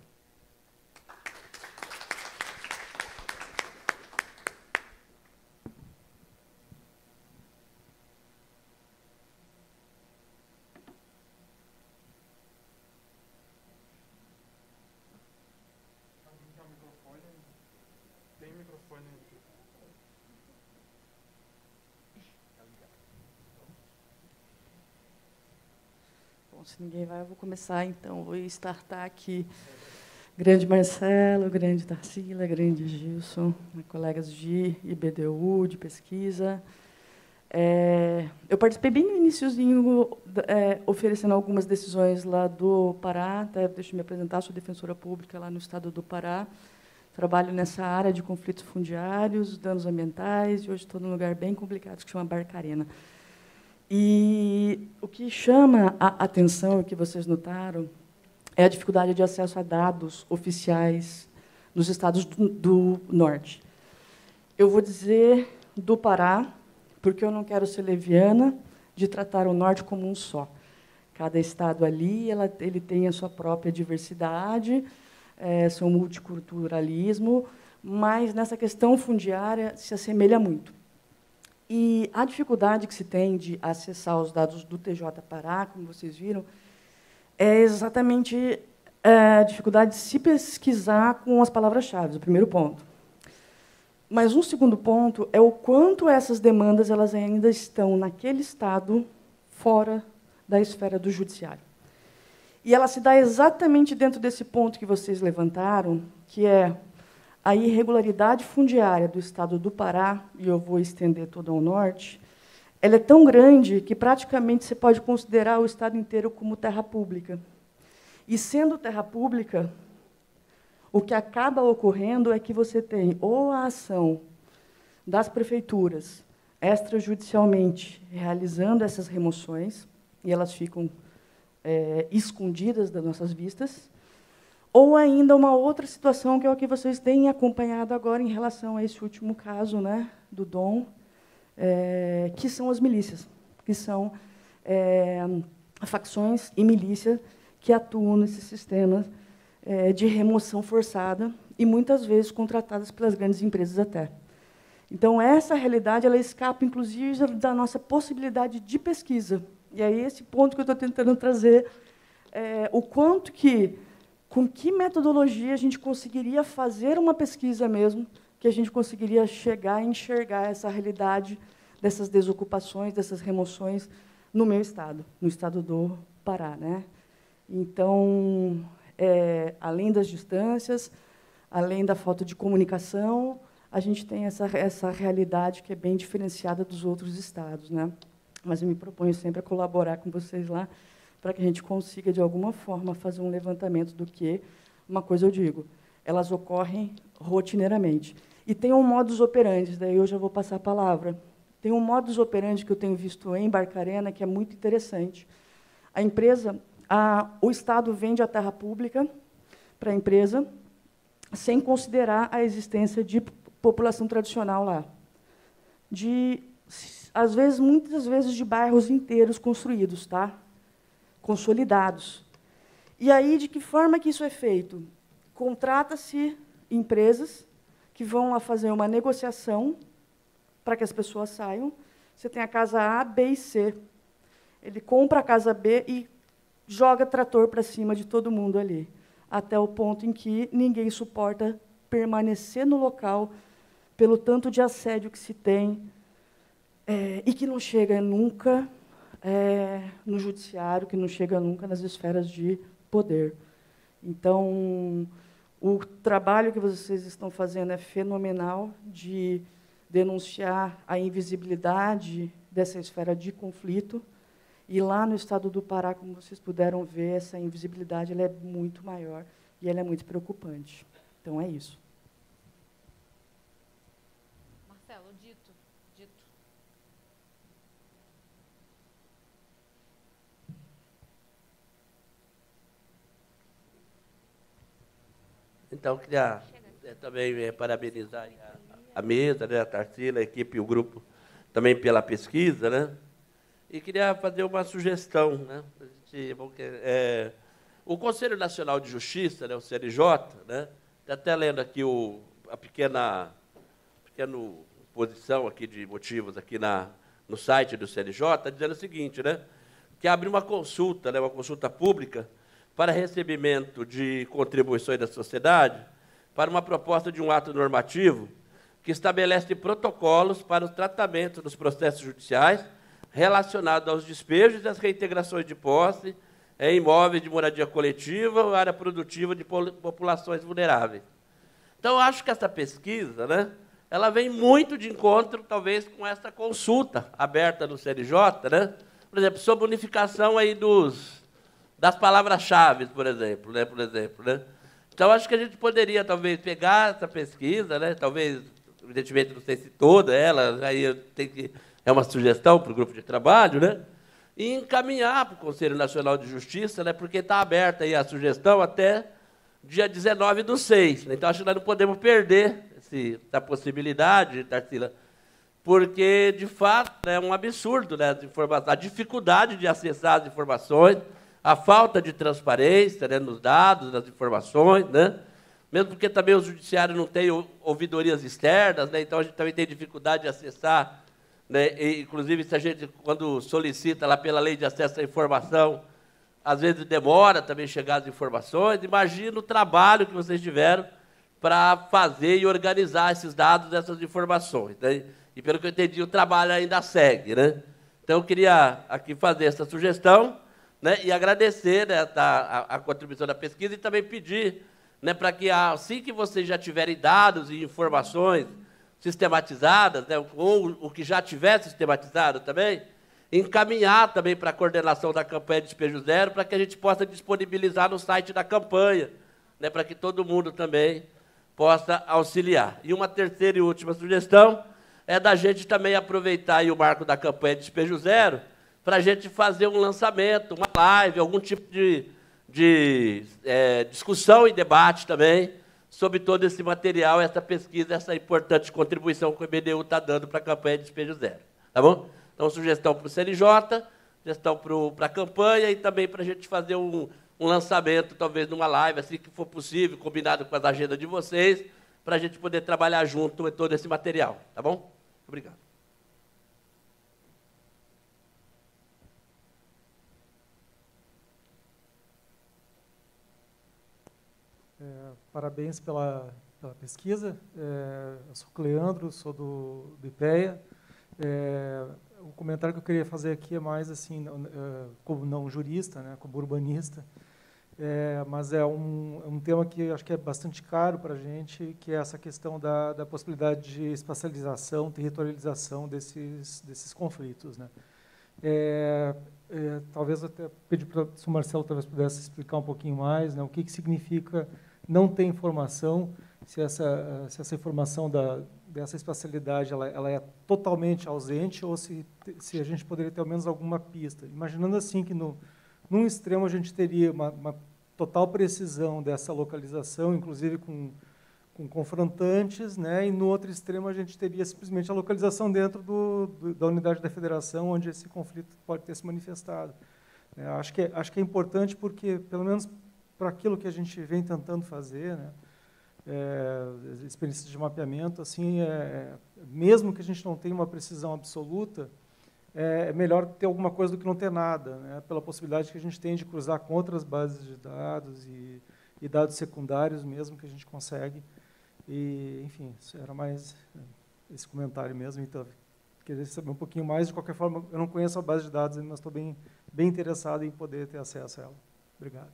Bom, se ninguém vai, eu vou começar, então. Vou startar aqui. Grande Marcelo, grande Tarsila, grande Gilson, colegas de IBDU, de pesquisa. Eu participei bem no iniciozinho, oferecendo algumas decisões lá do Pará. Deixa eu me apresentar, sou defensora pública lá no estado do Pará. Trabalho nessa área de conflitos fundiários, danos ambientais, e hoje estou num lugar bem complicado, que chama Barcarena. E o que chama a atenção, o que vocês notaram, é a dificuldade de acesso a dados oficiais nos estados do Norte. Eu vou dizer do Pará, porque eu não quero ser leviana de tratar o Norte como um só. Cada estado ali ele tem a sua própria diversidade, seu multiculturalismo, mas nessa questão fundiária se assemelha muito. E a dificuldade que se tem de acessar os dados do TJ Pará, como vocês viram, é exatamente a dificuldade de se pesquisar com as palavras-chave, o primeiro ponto. Mas um segundo ponto é o quanto essas demandas elas ainda estão naquele estado fora da esfera do judiciário. E ela se dá exatamente dentro desse ponto que vocês levantaram, que é a irregularidade fundiária do estado do Pará, e eu vou estender todo ao norte, ela é tão grande que praticamente você pode considerar o estado inteiro como terra pública. E sendo terra pública, o que acaba ocorrendo é que você tem ou a ação das prefeituras extrajudicialmente realizando essas remoções, e elas ficam escondidas das nossas vistas, ou ainda uma outra situação, que é o que vocês têm acompanhado agora em relação a esse último caso, né, do Dom, que são as milícias, que são facções e milícias que atuam nesses sistemas de remoção forçada e, muitas vezes, contratadas pelas grandes empresas até. Então, essa realidade ela escapa, inclusive, da nossa possibilidade de pesquisa. E aí, esse ponto que eu estou tentando trazer, o quanto que, com que metodologia a gente conseguiria fazer uma pesquisa mesmo, que a gente conseguiria chegar a enxergar essa realidade dessas desocupações, dessas remoções no meu estado, no estado do Pará, né? Então, além das distâncias, além da falta de comunicação, a gente tem essa realidade que é bem diferenciada dos outros estados, né? Mas eu me proponho sempre a colaborar com vocês lá para que a gente consiga, de alguma forma, fazer um levantamento do que, uma coisa eu digo, elas ocorrem rotineiramente. E tem um modus operandi, daí eu já vou passar a palavra. Tem um modus operandi que eu tenho visto em Barcarena que é muito interessante. A empresa, o Estado vende a terra pública para a empresa, sem considerar a existência de população tradicional lá. Às vezes, muitas vezes, de bairros inteiros construídos, tá? Consolidados. E aí, de que forma que isso é feito? Contrata-se empresas que vão lá fazer uma negociação para que as pessoas saiam. Você tem a casa A, B e C. Ele compra a casa B e joga trator para cima de todo mundo ali, até o ponto em que ninguém suporta permanecer no local pelo tanto de assédio que se tem, e que não chega nunca no judiciário, que não chega nunca nas esferas de poder. Então, o trabalho que vocês estão fazendo é fenomenal, de denunciar a invisibilidade dessa esfera de conflito. E lá no estado do Pará, como vocês puderam ver, essa invisibilidade ela é muito maior e ela é muito preocupante. Então, é isso.
Marcelo, dito.
Então, queria também parabenizar a mesa, né, a Tarsila, a equipe e o grupo, também pela pesquisa, né? E queria fazer uma sugestão, né? O Conselho Nacional de Justiça, né, o CNJ, né? Está até lendo aqui a pequena posição aqui de motivos aqui no site do CNJ, está dizendo o seguinte, né? Que abre uma consulta, né, uma consulta pública para recebimento de contribuições da sociedade para uma proposta de um ato normativo que estabelece protocolos para o tratamento dos processos judiciais relacionados aos despejos e às reintegrações de posse em imóveis de moradia coletiva ou área produtiva de populações vulneráveis. Então, eu acho que essa pesquisa, né, ela vem muito de encontro, talvez, com essa consulta aberta no CNJ, né? Por exemplo, sobre unificação aí das palavras-chave, por exemplo, né? Então, acho que a gente poderia, talvez, pegar essa pesquisa, né? Talvez, evidentemente, não sei se toda ela, aí é uma sugestão para o grupo de trabalho, né? E encaminhar para o Conselho Nacional de Justiça, né? Porque está aberta aí a sugestão até dia 19/6. Né? Então, acho que nós não podemos perder essa possibilidade, Tarsila, porque, de fato, é um absurdo, né, a dificuldade de acessar as informações, a falta de transparência, né, nos dados, nas informações, né, mesmo porque também o judiciário não tem ouvidorias externas, né, então a gente também tem dificuldade de acessar, né, e, inclusive, se a gente, quando solicita lá pela lei de acesso à informação, às vezes demora também chegar as informações. Imagina o trabalho que vocês tiveram para fazer e organizar esses dados, essas informações, né? E, pelo que eu entendi, o trabalho ainda segue, né? Então, eu queria aqui fazer essa sugestão, né, e agradecer, né, a contribuição da pesquisa e também pedir, né, para que, assim que vocês já tiverem dados e informações sistematizadas, né, ou o que já tiver sistematizado também, encaminhar também para a coordenação da campanha de Despejo Zero, para que a gente possa disponibilizar no site da campanha, né, para que todo mundo também possa auxiliar. E uma terceira e última sugestão é da gente também aproveitar aí o marco da campanha de Despejo Zero para a gente fazer um lançamento, uma live, algum tipo de discussão e debate também sobre todo esse material, essa pesquisa, essa importante contribuição que o IBDU está dando para a campanha de Despejo Zero. Tá bom? Então, sugestão para o CNJ, sugestão para a campanha e também para a gente fazer um lançamento, talvez numa live, assim que for possível, combinado com as agendas de vocês, para a gente poder trabalhar junto em todo esse material. Tá bom? Obrigado.
Parabéns pela pesquisa. Eu sou Cleandro, sou do IPEA. O comentário que eu queria fazer aqui é mais assim, como não jurista, né, como urbanista. mas é um tema que acho que é bastante caro para a gente, que é essa questão da possibilidade de espacialização, territorialização desses conflitos, né? Talvez até pedir para se o Marcelo talvez pudesse explicar um pouquinho mais, né, o que significa não ter informação, se essa informação dessa espacialidade ela é totalmente ausente ou se a gente poderia ter ao menos alguma pista. Imaginando assim que num extremo a gente teria uma total precisão dessa localização, inclusive com confrontantes, né, e no outro extremo a gente teria simplesmente a localização dentro da unidade da federação, onde esse conflito pode ter se manifestado. Acho que é importante porque, pelo menos para aquilo que a gente vem tentando fazer, né, experiências de mapeamento, assim, mesmo que a gente não tenha uma precisão absoluta, é melhor ter alguma coisa do que não ter nada, né, pela possibilidade que a gente tem de cruzar com outras bases de dados e dados secundários mesmo que a gente consegue. E, enfim, era mais esse comentário mesmo. Então, queria saber um pouquinho mais. De qualquer forma, eu não conheço a base de dados, mas estou bem interessado em poder ter acesso a ela. Obrigado.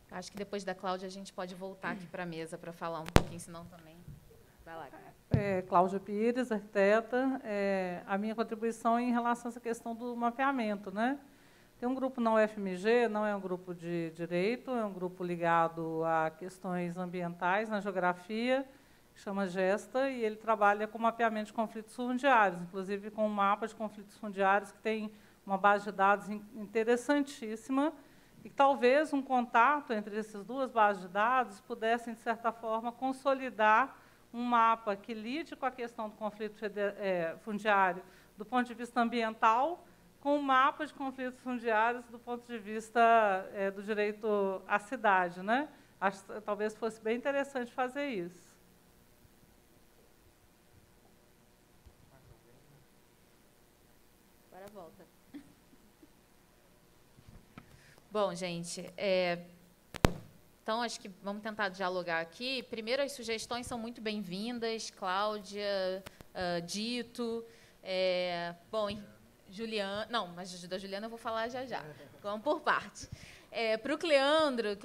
Acho que depois da Cláudia a gente pode voltar aqui para a mesa para falar um pouquinho, senão também... Vai lá.
Cláudia Pires, arquiteta. A minha contribuição é em relação a essa questão do mapeamento, né? Tem um grupo na UFMG, não é um grupo de direito, é um grupo ligado a questões ambientais, na geografia, que chama GESTA, e ele trabalha com mapeamento de conflitos fundiários, inclusive com um mapa de conflitos fundiários que tem uma base de dados interessantíssima, e talvez um contato entre essas duas bases de dados pudessem, de certa forma, consolidar um mapa que lide com a questão do conflito fundiário do ponto de vista ambiental, com um mapa de conflitos fundiários do ponto de vista do direito à cidade, né? Acho que talvez fosse bem interessante fazer isso.
Agora volta. Bom, gente, então acho que vamos tentar dialogar aqui. Primeiro, as sugestões são muito bem-vindas, Cláudia, Dito, bom, Juliana, não, mas da Juliana eu vou falar já. Vamos por parte. Para o Cleandro,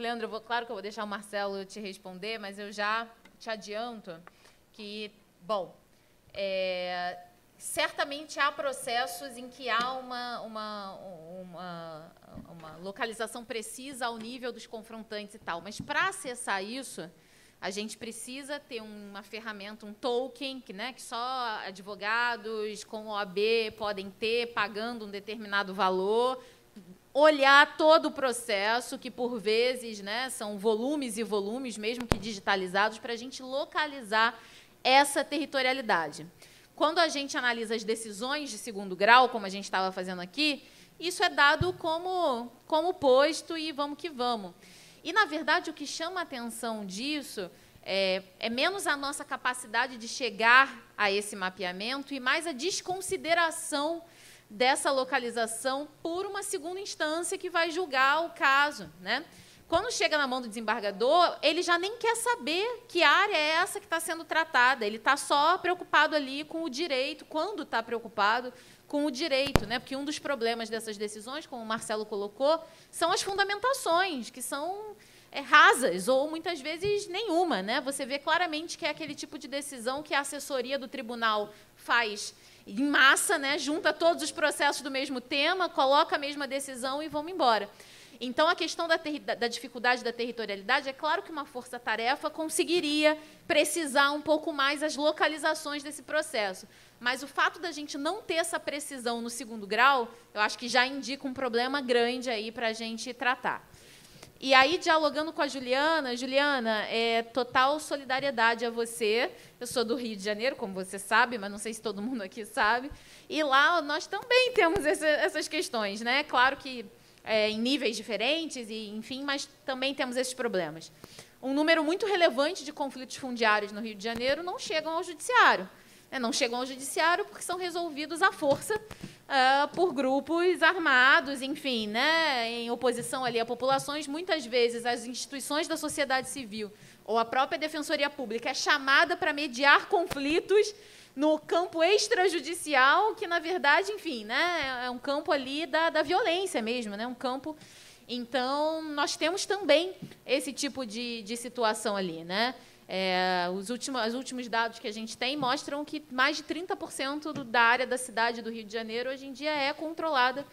claro que eu vou deixar o Marcelo te responder, mas eu já te adianto que, bom, certamente há processos em que há uma localização precisa ao nível dos confrontantes e tal, mas para acessar isso, a gente precisa ter uma ferramenta, um token, que só advogados com OAB podem ter, pagando um determinado valor, olhar todo o processo, que por vezes são volumes e volumes, mesmo que digitalizados, para a gente localizar essa territorialidade. Quando a gente analisa as decisões de segundo grau, como a gente estava fazendo aqui, isso é dado como posto e vamos que vamos. E, na verdade, o que chama a atenção disso é menos a nossa capacidade de chegar a esse mapeamento e mais a desconsideração dessa localização por uma segunda instância que vai julgar o caso, né? Quando chega na mão do desembargador, ele já nem quer saber que área é essa que está sendo tratada. Ele está só preocupado ali com o direito, quando está preocupado com o direito, né? Porque um dos problemas dessas decisões, como o Marcelo colocou, são as fundamentações, que são rasas, ou muitas vezes nenhuma, né? Você vê claramente que é aquele tipo de decisão que a assessoria do tribunal faz em massa, né? Junta todos os processos do mesmo tema, coloca a mesma decisão e vamos embora. Então, a questão da dificuldade da territorialidade, é claro que uma força-tarefa conseguiria precisar um pouco mais as localizações desse processo. Mas o fato da gente não ter essa precisão no segundo grau, eu acho que já indica um problema grande aí para a gente tratar. E aí, dialogando com a Juliana, total solidariedade a você. Eu sou do Rio de Janeiro, como você sabe, mas não sei se todo mundo aqui sabe. E lá nós também temos essas questões, né? Claro que em níveis diferentes, e, enfim, mas também temos esses problemas. Um número muito relevante de conflitos fundiários no Rio de Janeiro não chegam ao judiciário. Não chegam ao judiciário porque são resolvidos à força por grupos armados, enfim, em oposição ali a populações. Muitas vezes as instituições da sociedade civil ou a própria Defensoria Pública é chamada para mediar conflitos, no campo extrajudicial, que, na verdade, enfim, né, é um campo ali da violência mesmo, né, um campo... Então, nós temos também esse tipo de situação ali, né? Os últimos dados que a gente tem mostram que mais de 30% da área da cidade do Rio de Janeiro, hoje em dia, é controlada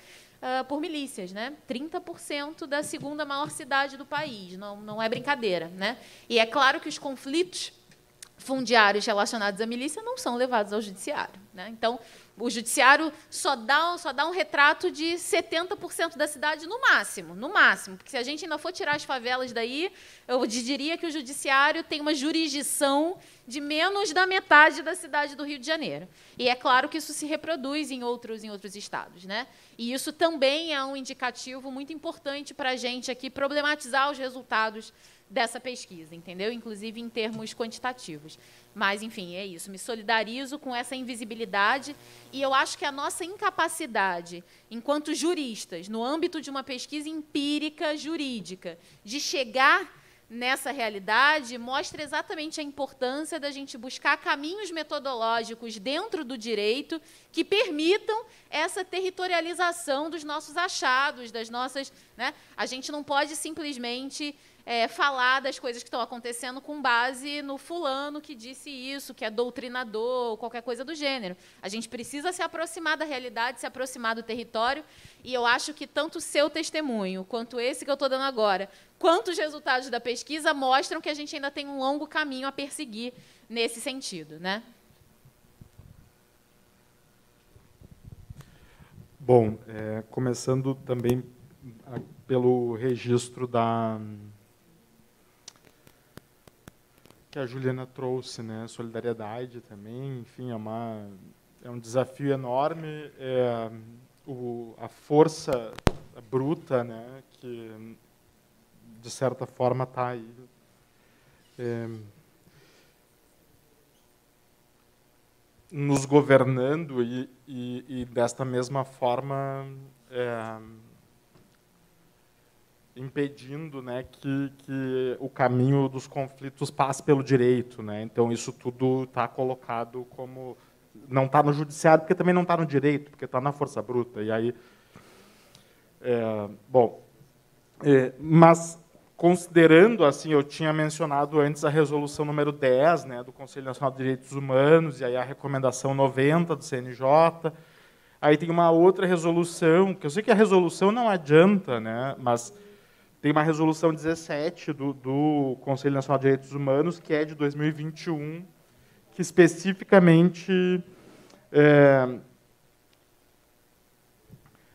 por milícias, né? 30% da segunda maior cidade do país, não é brincadeira, né? E é claro que os conflitos fundiários relacionados à milícia não são levados ao judiciário, né? Então, o judiciário só dá um retrato de 70% da cidade no máximo, porque se a gente ainda for tirar as favelas daí, eu diria que o judiciário tem uma jurisdição de menos da metade da cidade do Rio de Janeiro. E é claro que isso se reproduz em outros estados, né? E isso também é um indicativo muito importante para a gente aqui problematizar os resultados dessa pesquisa, entendeu? Inclusive em termos quantitativos. Mas, enfim, é isso. Me solidarizo com essa invisibilidade e eu acho que a nossa incapacidade, enquanto juristas, no âmbito de uma pesquisa empírica jurídica, de chegar nessa realidade, mostra exatamente a importância da gente buscar caminhos metodológicos dentro do direito que permitam essa territorialização dos nossos achados, das nossas... né? A gente não pode simplesmente... falar das coisas que estão acontecendo com base no fulano que disse isso, que é doutrinador, ou qualquer coisa do gênero. A gente precisa se aproximar da realidade, se aproximar do território, e eu acho que tanto o seu testemunho, quanto esse que eu estou dando agora, quanto os resultados da pesquisa mostram que a gente ainda tem um longo caminho a perseguir nesse sentido, né?
Bom, começando também pelo registro que a Juliana trouxe, né? Solidariedade também, enfim, é um desafio enorme, a força bruta, né? Que de certa forma está aí, nos governando e desta mesma forma impedindo, né, que o caminho dos conflitos passe pelo direito, né? Então isso tudo está colocado como não está no judiciário porque também não está no direito, porque está na força bruta. E aí, mas considerando assim, eu tinha mencionado antes a resolução número 10, né, do Conselho Nacional de Direitos Humanos, e aí a recomendação 90 do CNJ. Aí tem uma outra resolução, que eu sei que a resolução não adianta, né, mas tem uma resolução 17 do Conselho Nacional de Direitos Humanos, que é de 2021, que especificamente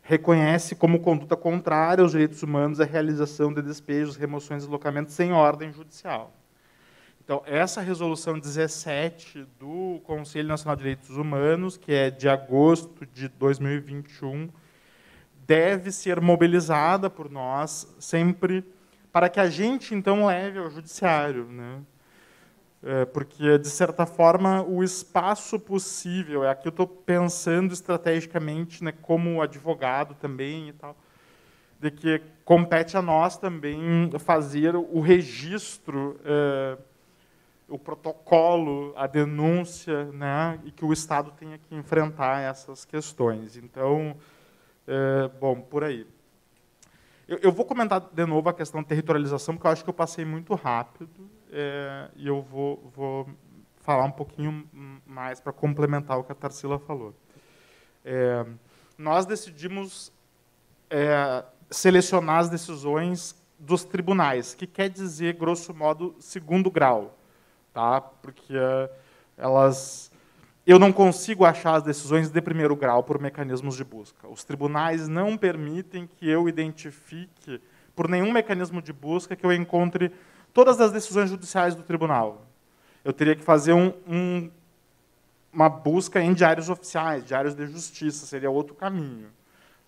reconhece como conduta contrária aos direitos humanos a realização de despejos, remoções e deslocamentos sem ordem judicial. Então, essa resolução 17 do Conselho Nacional de Direitos Humanos, que é de agosto de 2021, deve ser mobilizada por nós sempre para que a gente, então, leve ao judiciário, né? Porque, de certa forma, o espaço possível, aqui eu estou pensando estrategicamente, né, como advogado também e tal, de que compete a nós também fazer o registro, o protocolo, a denúncia, né, e que o Estado tenha que enfrentar essas questões. Então, bom, por aí. Eu vou comentar de novo a questão da territorialização, porque eu acho que eu passei muito rápido, e eu vou falar um pouquinho mais para complementar o que a Tarsila falou. Nós decidimos selecionar as decisões dos tribunais, que quer dizer, grosso modo, segundo grau, tá? Porque eu não consigo achar as decisões de primeiro grau por mecanismos de busca. Os tribunais não permitem que eu identifique, por nenhum mecanismo de busca, que eu encontre todas as decisões judiciais do tribunal. Eu teria que fazer uma busca em diários oficiais, diários de justiça, seria outro caminho.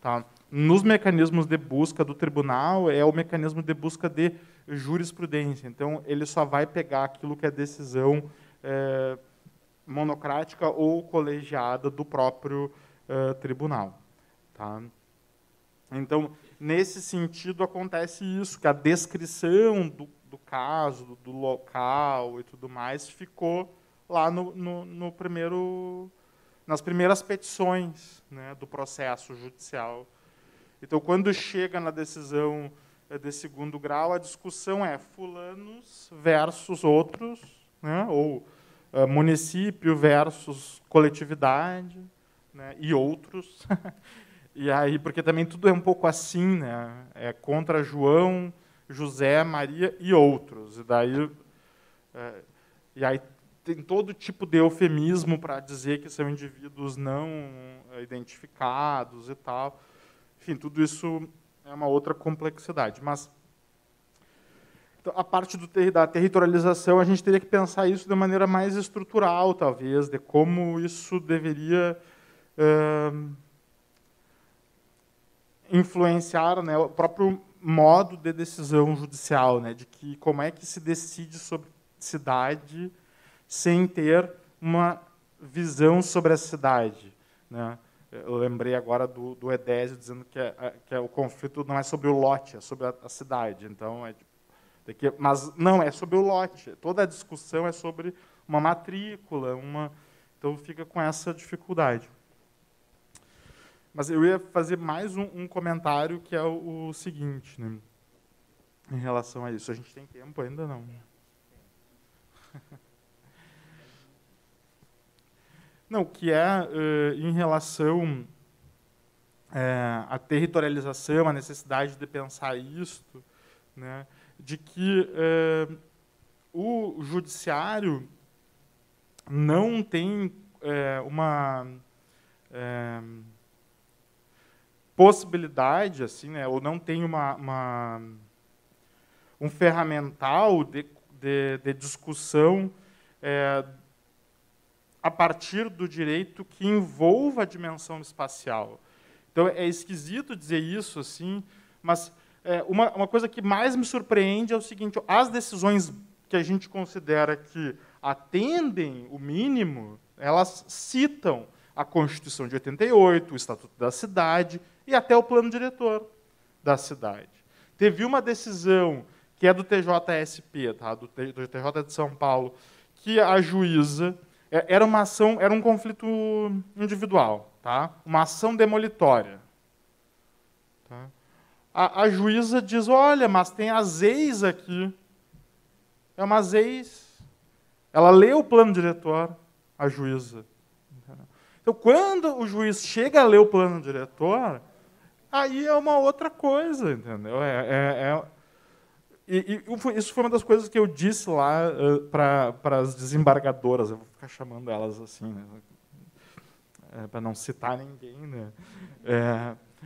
Tá? Nos mecanismos de busca do tribunal, é o mecanismo de busca de jurisprudência. Então, ele só vai pegar aquilo que é decisão monocrática ou colegiada do próprio tribunal. Tá? Então, nesse sentido, acontece isso, que a descrição do caso, do local e tudo mais, ficou lá nas primeiras petições, né, do processo judicial. Então, quando chega na decisão de segundo grau, a discussão é fulanos versus outros, né, ou município versus coletividade, né, e outros. E aí, porque também tudo é um pouco assim, né, é contra João, José, Maria e outros. E aí tem todo tipo de eufemismo para dizer que são indivíduos não identificados e tal. Enfim, tudo isso é uma outra complexidade. Mas então, a parte da territorialização, a gente teria que pensar isso de maneira mais estrutural, talvez, de como isso deveria influenciar, né, o próprio modo de decisão judicial, né, de que como é que se decide sobre cidade sem ter uma visão sobre a cidade, né? Eu lembrei agora do Edésio dizendo que o conflito não é sobre o lote, é sobre a cidade. Então, mas não, é sobre o lote. Toda a discussão é sobre uma matrícula, então fica com essa dificuldade. Mas eu ia fazer mais um comentário, que é o seguinte, né, em relação a isso. A gente tem tempo ainda? Não. Não, que é em relação à territorialização, à necessidade de pensar isto, né, de que o judiciário não tem uma possibilidade, assim, né, ou não tem um ferramental de discussão a partir do direito que envolva a dimensão espacial. Então, é esquisito dizer isso, assim, mas uma coisa que mais me surpreende é o seguinte: as decisões que a gente considera que atendem o mínimo, elas citam a Constituição de 88, o Estatuto da Cidade e até o plano diretor da cidade. Teve uma decisão que é do TJSP, tá, do TJ de São Paulo, que a juíza era uma ação, era um conflito individual, tá? Uma ação demolitória. Tá? A juíza diz: olha, mas tem as ex aqui. É umas ex. Ela lê o plano diretor, a juíza. Então, quando o juiz chega a ler o plano diretor, aí é uma outra coisa, entendeu? Isso foi uma das coisas que eu disse lá para as desembargadoras. Eu vou ficar chamando elas assim, né, para não citar ninguém, né?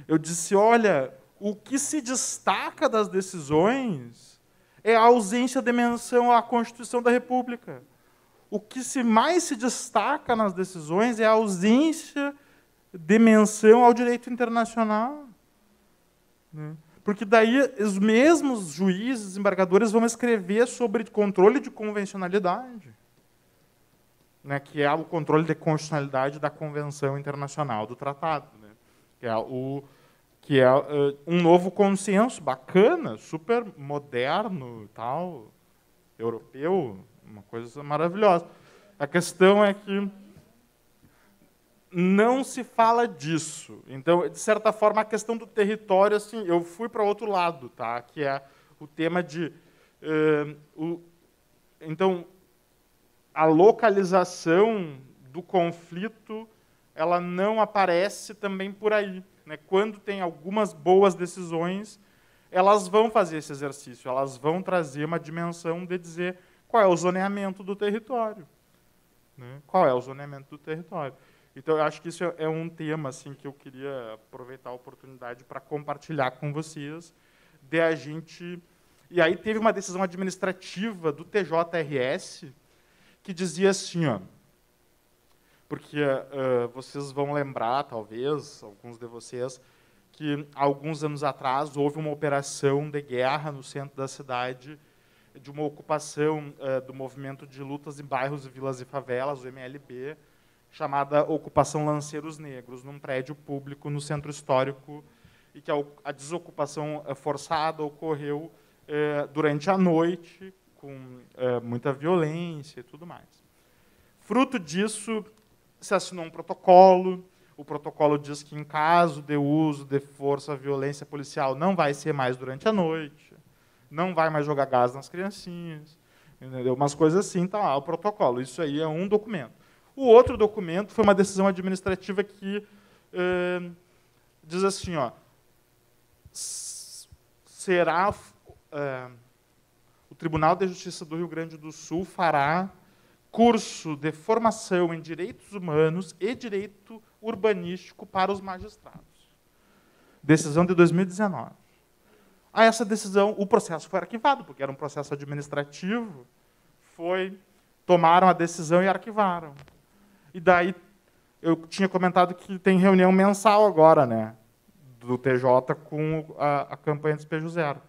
Eu disse: olha, o que se destaca das decisões é a ausência de menção à Constituição da República. O que mais se destaca nas decisões é a ausência de menção ao direito internacional, né? Porque daí os mesmos juízes, desembargadores, vão escrever sobre controle de convencionalidade, né, que é o controle de constitucionalidade da Convenção Internacional do Tratado, né, que é um novo consenso bacana, super moderno, tal, europeu, uma coisa maravilhosa. A questão é que não se fala disso. Então, de certa forma, a questão do território, assim, eu fui para outro lado, tá? Que é o tema de então, a localização do conflito, ela não aparece também por aí, né? Quando tem algumas boas decisões, elas vão fazer esse exercício, elas vão trazer uma dimensão de dizer qual é o zoneamento do território, né? Qual é o zoneamento do território. Então, eu acho que isso é um tema assim, que eu queria aproveitar a oportunidade para compartilhar com vocês, de a gente... E aí teve uma decisão administrativa do TJRS que dizia assim, ó, porque vocês vão lembrar, talvez, alguns de vocês, que há alguns anos atrás houve uma operação de guerra no centro da cidade, de uma ocupação do movimento de lutas em bairros, vilas e favelas, o MLB, chamada Ocupação Lanceiros Negros, num prédio público no centro histórico, e que a desocupação forçada ocorreu durante a noite, com muita violência e tudo mais. Fruto disso, se assinou um protocolo. O protocolo diz que, em caso de uso de força, violência policial, não vai ser mais durante a noite, não vai mais jogar gás nas criancinhas, entendeu? Umas coisas assim, está lá o protocolo. Isso aí é um documento. O outro documento foi uma decisão administrativa que diz assim, ó, será o Tribunal de Justiça do Rio Grande do Sul fará curso de formação em direitos humanos e direito urbanístico para os magistrados. Decisão de 2019. A essa decisão, o processo foi arquivado, porque era um processo administrativo, tomaram a decisão e arquivaram. E daí, eu tinha comentado que tem reunião mensal agora, né, do TJ com a campanha Despejo Zero.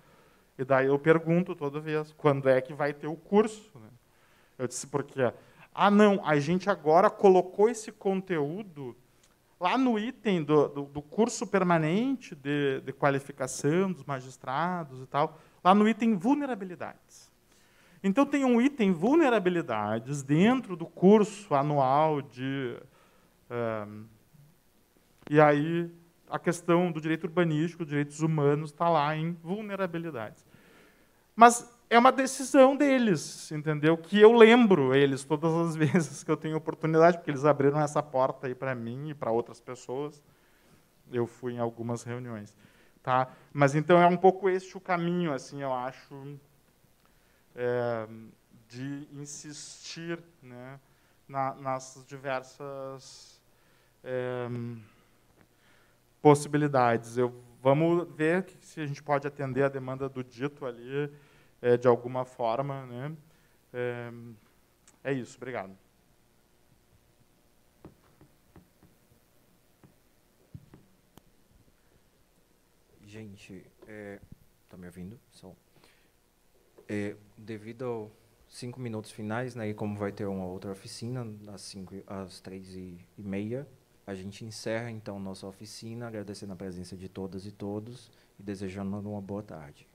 E daí eu pergunto toda vez, quando é que vai ter o curso? Né? Eu disse, porque, não, a gente agora colocou esse conteúdo lá no item do curso permanente de qualificação dos magistrados e tal, lá no item vulnerabilidades. Então, tem um item vulnerabilidades dentro do curso anual de... e aí, a questão do direito urbanístico, direitos humanos, está lá em vulnerabilidades. Mas é uma decisão deles, entendeu? Que eu lembro eles todas as vezes que eu tenho oportunidade, porque eles abriram essa porta aí para mim e para outras pessoas. Eu fui em algumas reuniões, tá? Mas então é um pouco este o caminho, assim, eu acho, de insistir, né, nas diversas possibilidades. Vamos ver se a gente pode atender a demanda do dito ali, de alguma forma, né? É isso, obrigado.
Gente, tá me ouvindo? Devido aos 5 minutos finais, né, e como vai ter uma outra oficina às 3h30, a gente encerra então nossa oficina, agradecendo a presença de todas e todos e desejando uma boa tarde.